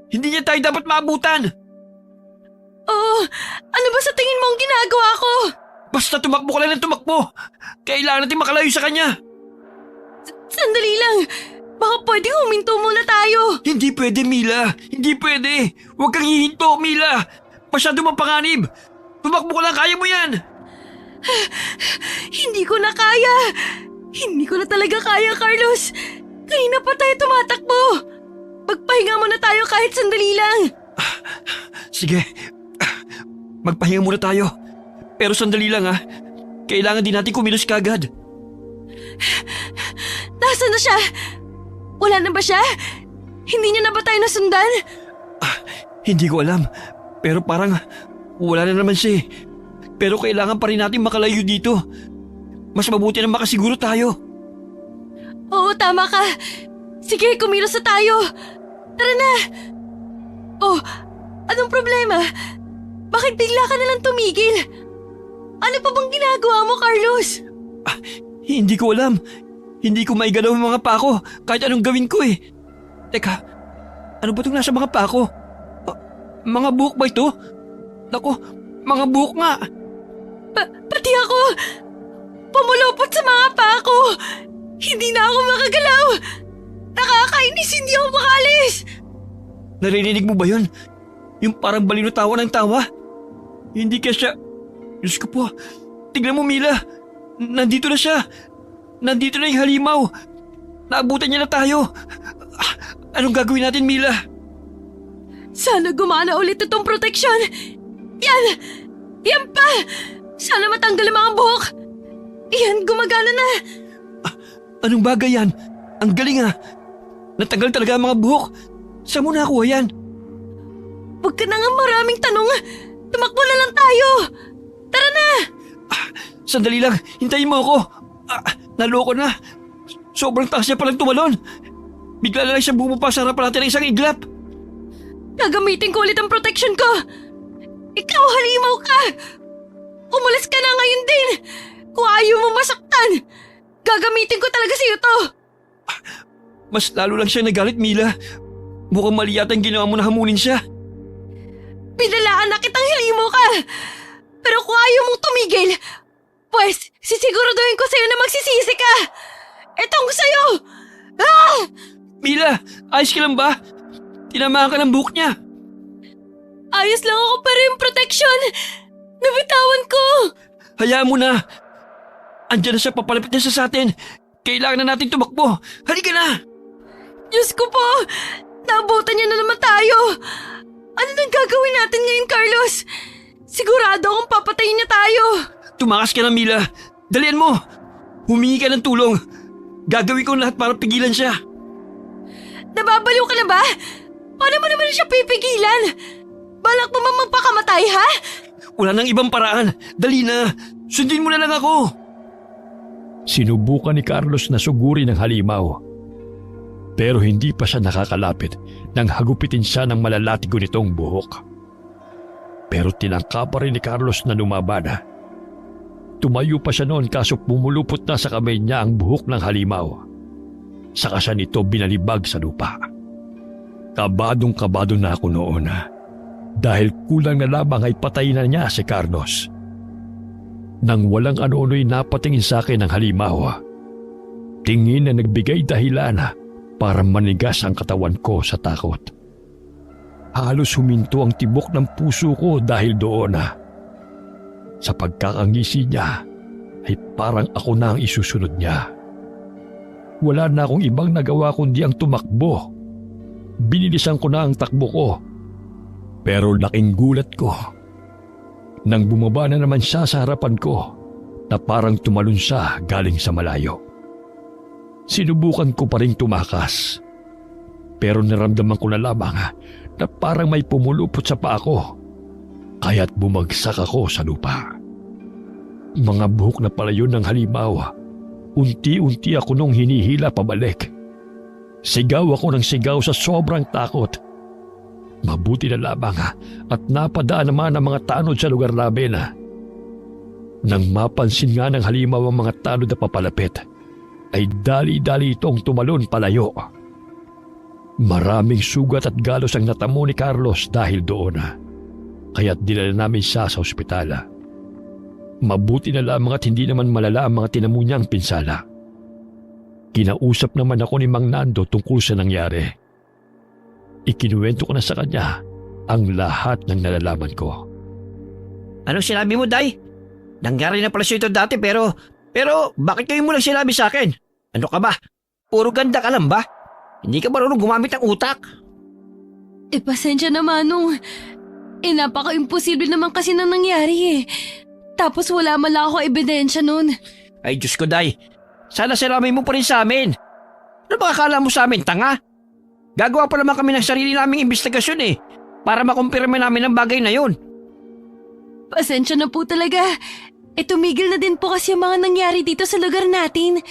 Hindi niya tayo dapat maabutan. Oo, ano ba sa tingin mo ang ginagawa ko? Basta tumakbo ka lang ng tumakbo. Kailangan natin makalayo sa kanya. Sandali lang. Baka pwedeng huminto muna tayo. Hindi pwede, Mila. Hindi pwede. Huwag kang hihinto, Mila. Masyado mapanganib. Tumakbo ka lang, kaya mo yan. Hindi ko na kaya. Hindi ko na talaga kaya, Carlos. Kanina pa tayo tumatakbo. Magpahinga muna tayo kahit sandali lang. Sige. Magpahinga muna tayo. Pero sandali lang ha. Kailangan din natin kumilos kagad. Nasaan na siya? Wala na ba siya? Hindi niya na ba tayo nasundan? Hindi ko alam. Pero parang wala na naman siya. Pero kailangan pa rin natin makalayo dito. Mas mabuti na makasiguro tayo. Oo, tama ka. Sige, kumilos na tayo. Tara na. Oh, anong problema? Bakit bigla ka nalang tumigil? Ano pa bang ginagawa mo, Carlos? Hindi ko alam. Hindi ko maigalaw ang mga pako kahit anong gawin ko eh. Teka, ano ba itong nasa mga pako? Mga buhok ba ito? Naku, mga buhok nga. Pati ako. Pumulupot sa mga pako. Hindi na ako makagalaw. Nakakainis, hindi ako makalis. Narinig mo ba yun? Yung parang balino tawa ng tawa? Hindi kaya siya... Diyos ko po, tignan mo Mila. Nandito na siya. Nandito na yung halimaw. Naabutan niya na tayo. Anong gagawin natin, Mila? Sana gumana ulit itong proteksyon. Yan! Yan pa! Sana matanggal ang mga buhok. Yan, gumagana na. Anong bagay yan? Ang galing ah. Natagal talaga ang mga buhok. Saan mo nakuha yan? Huwag ka na nga maraming tanong. Tumakbo na lang tayo. Tara na! Sandali lang, hintayin mo ako. Naloko na. Sobrang taas niya palang tumalon. Bigla na lang siya bumaba sa harapan natin ng isang iglap. Gagamitin ko ulit ang protection ko. Ikaw, halimaw ka. Umulis ka na ngayon din. Kung ayaw mo masaktan, gagamitin ko talaga sa'yo to. Mas lalo lang siya nagalit, Mila. Mukhang mali yata ang ginawa mo na hamunin siya. Pinalaan na kitang halimaw ka. Pero kung ayaw mong tumigil, pues sisiguraduhin ko sa'yo na magsisisi ka. Etong sa'yo. Ah! Mila, ayos ka lang ba? Tinamaan ka ng buhok niya. Ayos lang ako pero yung protection, nabitawan ko. Hayaan mo na. Andiyan na siya, papalapit na siya sa atin. Kailangan na natin tumakbo. Halika na. Diyos ko po, naabutan niya na naman tayo. Ano nang gagawin natin ngayon, Carlos? Sigurado akong papatayin niya tayo. Tumakas ka na, Mila. Dalian mo. Humingi ka ng tulong. Gagawin ko lahat para pigilan siya. Nababaliw ka na ba? Paano mo naman siya pipigilan? Balak mo mang magpakamatay, ha? Wala nang ibang paraan. Dali na. Sundin mo na lang ako. Sinubukan ni Carlos na sugurin ang halimaw. Pero hindi pa siya nakakalapit nang hagupitin siya ng malalatigo nitong buhok. Pero tinangka pa rin ni Carlos na lumaban. Tumayo pa siya noon kaso pumulupot na sa kamay niya ang buhok ng halimaw. Saka siya nito binalibag sa lupa. Kabadong-kabado na ako noon. Dahil kulang na lamang ay patay na niya si Carlos. Nang walang ano-ano'y napatingin sa akin ng halimaw. Tingin na nagbigay dahilan para manigas ang katawan ko sa takot. Halos huminto ang tibok ng puso ko dahil doon. Sa pagkakangisi niya ay parang ako na ang isusunod niya. Wala na akong ibang nagawa kundi ang tumakbo. Binilisan ko na ang takbo ko. Pero laking gulat ko nang bumaba na naman siya sa harapan ko na parang tumalon siya galing sa malayo. Sinubukan ko pa rin tumakas. Pero naramdaman ko na lamang na parang may pumulupot sa paa ko. Kaya't bumagsak ako sa lupa. Mga buhok na pala yun ng halimaw. Unti-unti ako nung hinihila pabalik. Sigaw ako ng sigaw sa sobrang takot. Mabuti na lamang at napadaan naman ang mga tanod sa lugar namin. Nang mapansin nga ng halimaw ang mga tanod na papalapit, ay dali-dali itong tumalon palayo. Maraming sugat at galos ang natamo ni Carlos dahil doon. kaya't dinala namin siya sa ospitala. Mabuti na lamang at hindi naman malala ang mga tinamo niyang pinsala. Kinausap naman ako ni Mang Nando tungkol sa nangyari. Ikinuwento ko na sa kanya ang lahat ng nalalaman ko. Anong sinabi mo, Day? Nangyari na pala siya ito dati pero bakit kayo mo lang sinabi sa akin? Ano ka ba? Puro ganda ka lang ba? Hindi ka marunong gumamit ng utak? Pasensya na, Manong. Napaka-imposible naman kasi nang nangyari eh. Tapos wala man lang ako ebidensya nun. Ay Diyos ko, Day. Sana siramin mo pa rin sa amin. Ano ba akala mo sa amin, tanga? Gagawa pa naman kami ng sarili naming investigasyon eh. Para makumpirma namin ang bagay na yun. Pasensya na po talaga. Tumigil na din po kasi ang mga nangyari dito sa lugar natin.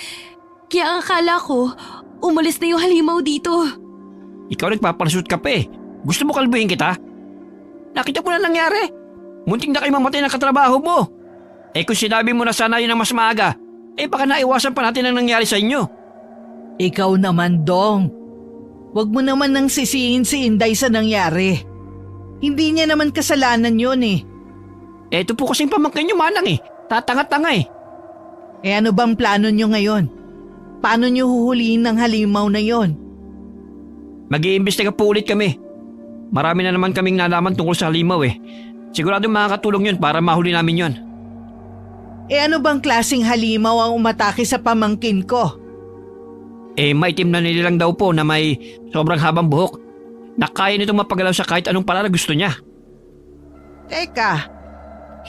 Kaya ang akala ko, umalis na yung halimaw dito. Ikaw nagpapalasot ka pa eh. Gusto mo kalbuhin kita? Nakita mo na nangyari. Munting na kayo mamatay ng katrabaho mo. Kung sinabi mo na sana yun ang mas maaga, baka naiwasan pa natin ang nangyari sa inyo. Ikaw naman, Dong. Huwag mo naman nang sisihin si Inday sa nangyari. Hindi niya naman kasalanan yun eh. Ito po kasing pamangkin nyo, Manang eh. Tatanga-tanga eh. Ano bang plano nyo ngayon? Paano nyo huhulihin ng halimaw na yon? Mag-iimbestiga po ulit kami. Marami na naman kaming nalaman tungkol sa halimaw eh. Sigurado makakatulong yun para mahuli namin yon. Ano bang klaseng halimaw ang umatake sa pamangkin ko? Maitim na nilalang daw po na may sobrang habang buhok. Na kaya nitong mapagalaw sa kahit anong paraan gusto niya. Teka,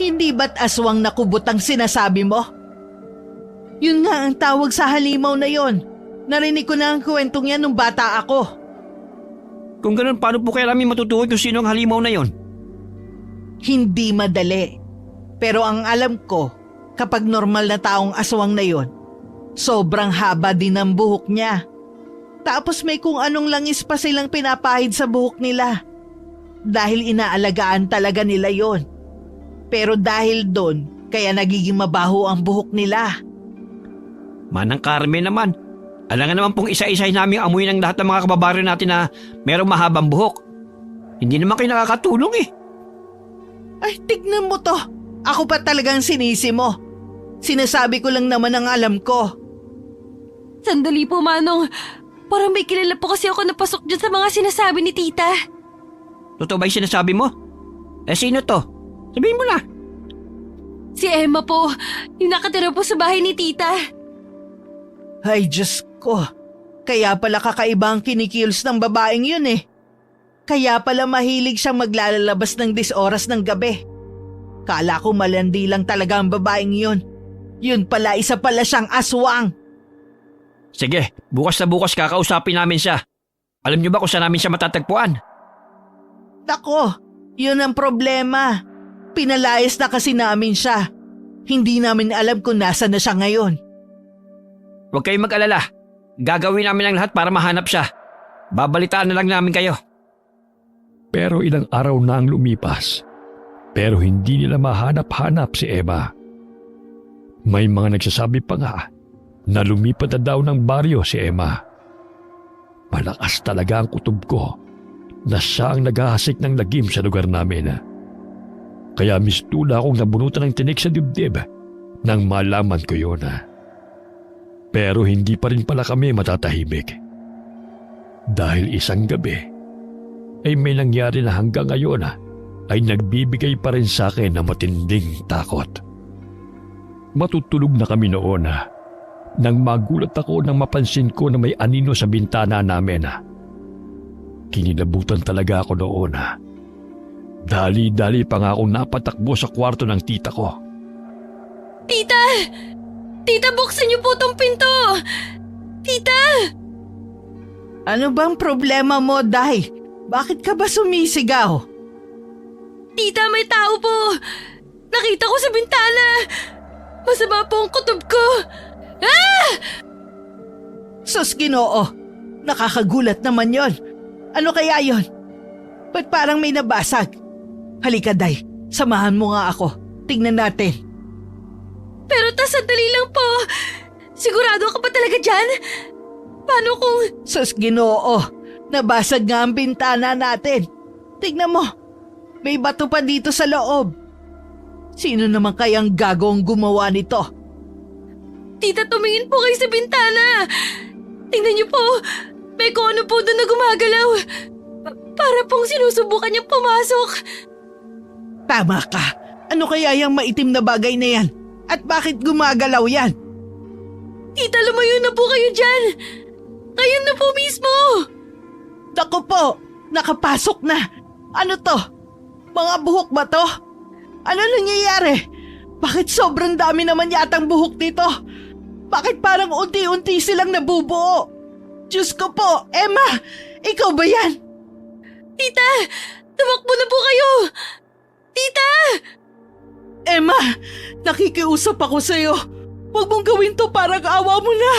hindi ba't aswang na kubot ang sinasabi mo? Yun nga ang tawag sa halimaw na yon. Narinig ko na ang kwentong yan nung bata ako. Kung ganun, paano po kaya namin matutukoy kung sino ang halimaw na yon? Hindi madali. Pero ang alam ko, kapag normal na taong aswang na yon, sobrang haba din ang buhok niya. Tapos may kung anong langis pa silang pinapahid sa buhok nila. Dahil inaalagaan talaga nila yon. Pero dahil doon, kaya nagiging mabaho ang buhok nila. Manang Carmen naman. Alangan naman pong isa-isahin namin amuyin ng lahat ng mga kababaryo natin na merong mahabang buhok. Hindi naman kayo nakakatulong eh. Ay, tignan mo to. Ako pa talagang sinisi mo. Sinasabi ko lang naman ang alam ko. Sandali po, Manong. Parang may kilala po kasi ako napasok dyan sa mga sinasabi ni Tita. Totoo ba yung sinasabi mo? Sino to? Sabihin mo na. Si Emma po, yung nakatira po sa bahay ni Tita. Ay, Diyos ko. Kaya pala kakaiba ang kinikilos ng babaeng yun eh. Kaya pala mahilig siyang maglalabas ng 10 oras ng gabi. Kala ko malandi lang talaga ang babaeng yun. Yun pala, isa pala siyang aswang. Sige, bukas na bukas kakausapin namin siya. Alam niyo ba kung saan namin siya matatagpuan? Nako, yun ang problema. Pinalayas na kasi namin siya. Hindi namin alam kung nasa na siya ngayon. Huwag kayong mag-alala. Gagawin namin ang lahat para mahanap siya. Babalitaan na lang namin kayo. Pero ilang araw na ang lumipas. Pero hindi nila mahanap-hanap si Emma. May mga nagsasabi pa nga na lumipat na daw ng baryo si Emma. Malakas talaga ang kutob ko na siya ang naghahasik ng lagim sa lugar namin. Kaya mistula akong nabunutan ng tinik sa dibdib nang malaman ko yun. Pero hindi pa rin pala kami matatahimik. Dahil isang gabi ay may nangyari na hanggang ngayon ay nagbibigay pa rin sa akin ng matinding takot. Matutulog na kami noon nang magulat ako nang mapansin ko na may anino sa bintana namin. Kinilabutan talaga ako noon. Dali-dali pa nga akong napatakbo sa kwarto ng tita ko. Tita! Tita, buksan niyo po tong pinto! Tita! Ano bang problema mo, Day? Bakit ka ba sumisigaw? Tita, may tao po! Nakita ko sa bintana! Masama po ang kutob ko! Ah! Sus, Ginoo! Nakakagulat naman yon. Ano kaya yon? Ba't parang may nabasag? Halika, Day. Samahan mo nga ako. Tingnan natin. Pero sandali lang po. Sigurado ka pa talaga dyan? Paano kung... Sus, Ginoo! Nabasag nga ang bintana natin. Tignan mo. May bato pa dito sa loob. Sino naman kayang gagawang gumawa nito? Tita, tumingin po kayo sa bintana. Tingnan niyo po. May kung ano po doon na gumagalaw. Para pong sinusubukan niyang pumasok. Tama ka. Ano kaya yung maitim na bagay na yan? At bakit gumagalaw yan? Tita, lumayo na po kayo dyan. Kayo na po mismo. Naku po, nakapasok na. Ano to? Mga buhok ba to? Ano nangyayari? Bakit sobrang dami naman yatang buhok dito? Bakit parang unti-unti silang nabubuo? Diyos ko po, Emma, ikaw ba yan? Tita, tumakbo na po kayo. Tita! Emma, nakikiusap ako sa'yo. Huwag mong gawin to, parang awa mo na.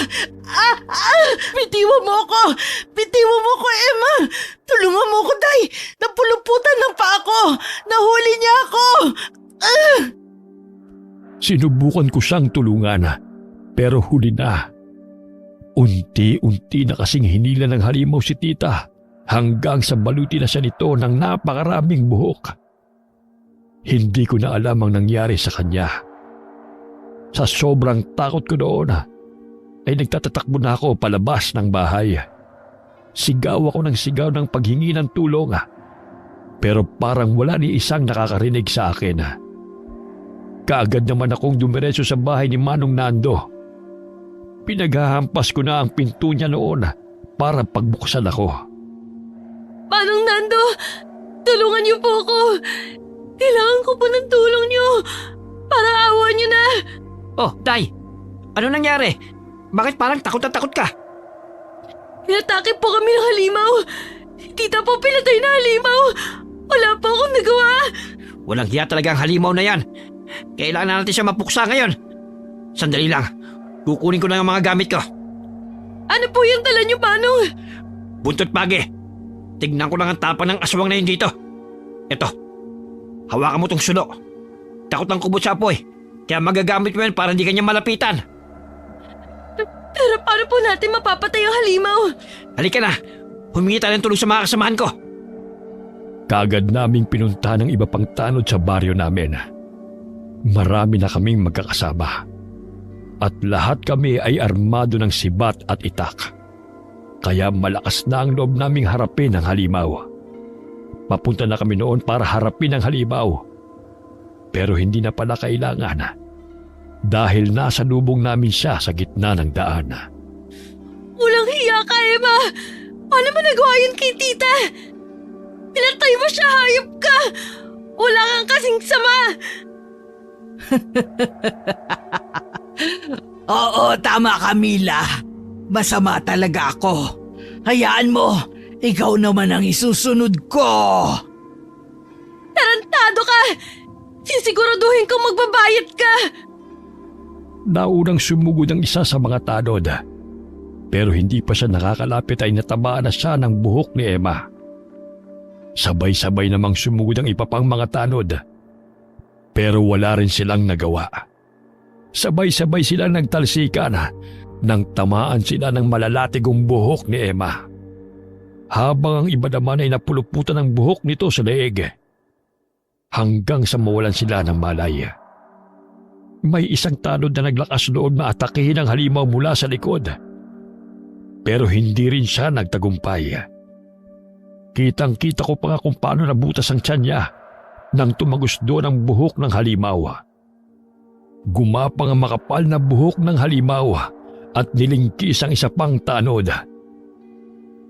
Bitiwan mo ako. Bitiwan mo ako, Emma. Tulungan mo ako, Day. Napuluputan ng pa ako. Nahuli niya ako. Sinubukan ko siyang tulungan, pero huli na. Unti-unti na kasing hinila ng halimaw si tita hanggang sa baluti na siya nito ng napakaraming buhok. Hindi ko na alam ang nangyari sa kanya. Sa sobrang takot ko noon, ay nagtatatakbo na ako palabas ng bahay. Sigaw ako ng sigaw ng paghingi ng tulong, pero parang wala ni isang nakakarinig sa akin. Kaagad naman akong dumiretso sa bahay ni Manong Nando. Pinaghahampas ko na ang pinto niya noon para pagbuksan ako. Manong Nando, tulungan niyo po ako. Kailangan ko po ng tulong niyo. Para awan niyo na. Oh, Day! Ano nangyari? Bakit parang takot na takot ka? Inatake po kami ng halimaw. Tita po pinatay na halimaw. Wala po akong nagawa. Walang hiya talaga ang halimaw na yan. Kailangan natin siya mapuksa ngayon. Sandali lang. Kukunin ko na ang mga gamit ko. Ano po yung dala niyo, Manong? Buntot pagi. Tignan ko lang ang tapang ng aswang na yun dito. Eto. Hawakan mo tong sulo. Takot ang kubot sa apoy. Kaya magagamit mo yan para hindi kanya malapitan. Pero paano po natin mapapatay ang halimaw? Halika na. Humingi tayo ng tulong sa mga kasamahan ko. Kaagad naming pinunta ng iba pang tanod sa baryo namin. Marami na kaming magkakasama. At lahat kami ay armado ng sibat at itak. Kaya malakas na ang loob naming harapin ang halimaw. Papunta na kami noon para harapin ang halimaw. Pero hindi na pala kailangan dahil nasa lubong namin siya sa gitna ng daan. Walang hiya ka, Emma. Paano mo nagawa yun kay tita? Pinatay mo siya, hayop ka. Wala kang kasing sama. Oo, tama ka, Mila. Masama talaga ako. Hayaan mo, ikaw naman ang isusunod ko. Tarantado ka. Sisiguraduhin kong magbabayad ka. Naunang sumugod ang isa sa mga tanod. Pero hindi pa siya nakakalapit ay natabaan na siya ng buhok ni Emma. Sabay-sabay namang sumugod ang iba pang mga tanod. Pero wala rin silang nagawa. Sabay-sabay silang nagtalsikan nang tamaan sila ng malalatigong buhok ni Emma. Habang ang iba naman ay napuluputan ng buhok nito sa leeg. Hanggang sa mawalan sila ng malay. May isang tanod na naglakas loob na atakihin ang halimaw mula sa likod. Pero hindi rin siya nagtagumpay. Kitang-kita ko pa nga kung paano nabutas ang tiyan niya nang tumagos doon ang buhok ng halimaw. Gumapang ang makapal na buhok ng halimaw at nilingkis ang isa pang tanod.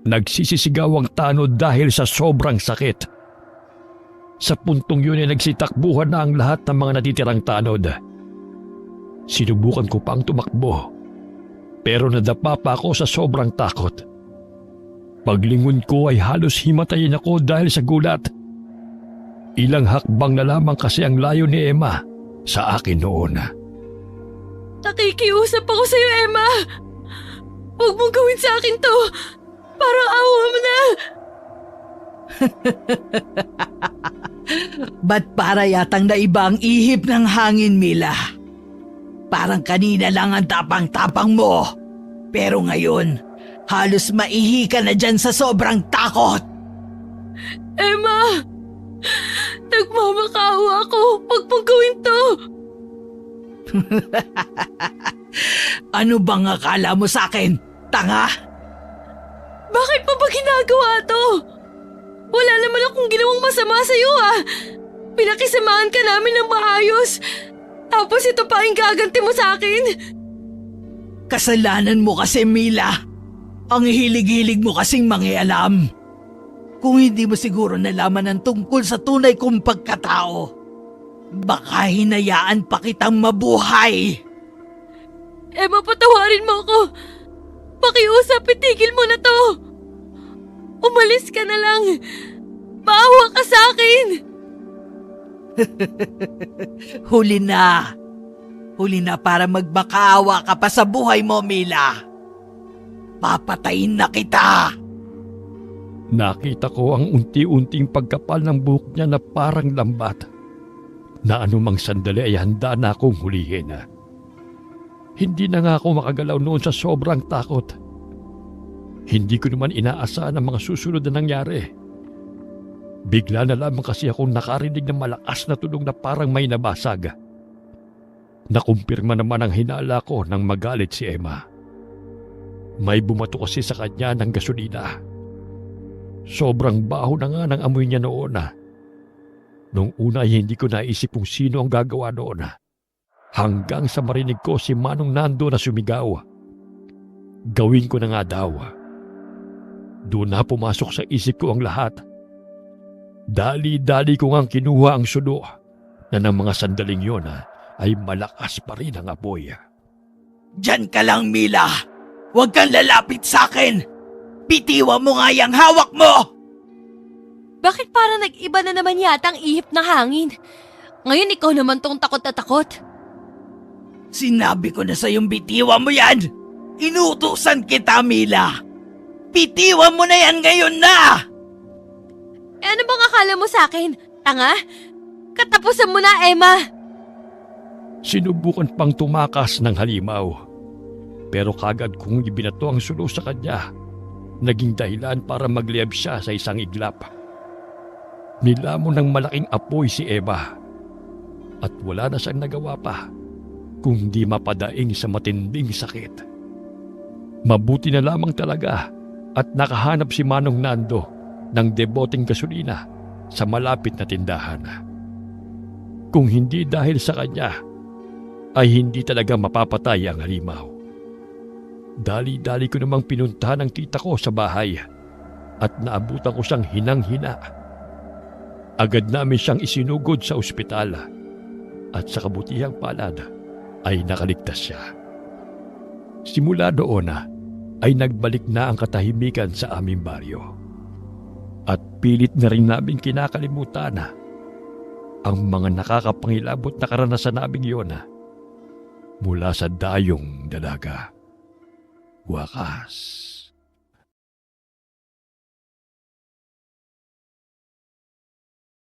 Nagsisisigaw ang tanod dahil sa sobrang sakit. Sa puntong yun ay nagsitakbuhan na ang lahat ng mga natitirang tanod. Sinubukan ko pang tumakbo, pero nadapa pa ako sa sobrang takot. Paglingon ko ay halos himatayin ako dahil sa gulat. Ilang hakbang na lamang kasi ang layo ni Emma sa akin noon. Nakikiusap ako sa'yo, Emma. Huwag mong gawin sa akin to. Parang awa mo na. Ba't para yatang naiba ang ihip ng hangin, Mila? Parang kanina lang ang tapang-tapang mo. Pero ngayon, halos maihi ka na dyan sa sobrang takot. Emma, Nagmamakawa ako. Huwag mong gawin to. Ano bang akala mo sa akin? Tanga? Bakit pa ba ginagawa to? Wala naman akong ginawang masama sa'yo ah. Pinakisamahan ka namin ng maayos. Tapos ito pa ang gaganti mo sa akin. Kasalanan mo kasi, Mila. Ang hilig-hilig mo kasing mangialam. Kung hindi mo siguro nalaman ang tungkol sa tunay kong pagkatao, baka hinayaan pa kitang mabuhay. Emma, patawarin mo ako. Pakiusap, itigil mo na to. Umalis ka na lang. Maawa ka sa akin. Huli na. Huli na para magbakaawa ka pa sa buhay mo, Mila. Papatayin na kita. Nakita ko ang unti-unting pagkapal ng buhok niya na parang lambat. Na anumang sandali ay handa na akong hulihin. Hindi na nga ako makagalaw noon sa sobrang takot. Hindi ko naman inaasahan ang mga susunod na nangyari. Bigla na lamang kasi akong nakarinig ng malakas na tunog na parang may nabasag. Nakumpirma naman ang hinala ko nang magalit si Emma. May bumato kasi sa kanya ng gasolina. Sobrang baho na nga ng amoy niya noon. Nung una ay hindi ko naisip kung sino ang gagawa noon. Hanggang sa marinig ko si Manong Nando na sumigaw. Gawin ko na nga daw. Doon na pumasok sa isip ko ang lahat. Dali-dali ko ngang kinuha ang sulo na ng mga sandaling yon ay malakas pa rin ang apoy. Diyan ka lang, Mila. Huwag kang lalapit sa akin. Bitiwan mo nga yung hawak mo. Bakit parang nag-iba na naman yata ang ihip ng hangin? Ngayon ikaw naman tong takot na takot. Sinabi ko na sa'yong bitiwan mo yan. Inutusan kita, Mila. Bitiwan mo na yan ngayon na. Ano bang akala mo sa akin? Tanga? Katapusan mo na, Emma. Sinubukan pang tumakas ng halimaw. Pero kagad kong ibinato ang sulo sa kanya. Naging dahilan para magliyab siya sa isang iglap. Nilamon ng malaking apoy si Emma. At wala na siyang nagawa pa kundi mapadaing sa matinding sakit. Mabuti na lamang talaga at nakahanap si Manong Nando ng deboteng gasolina sa malapit na tindahan. Kung hindi dahil sa kanya, ay hindi talaga mapapatay ang halimaw. Dali-dali ko namang pinuntahan ang tita ko sa bahay at naabutan ko siyang hinang-hina. Agad namin siyang isinugod sa ospital at sa kabutihang palad ay nakaligtas siya. Simula doon ay nagbalik na ang katahimikan sa aming baryo. At pilit na rin namin kinakalimutan ang mga nakakapangilabot na karanasan namin yun mula sa dayong dalaga. Wakas.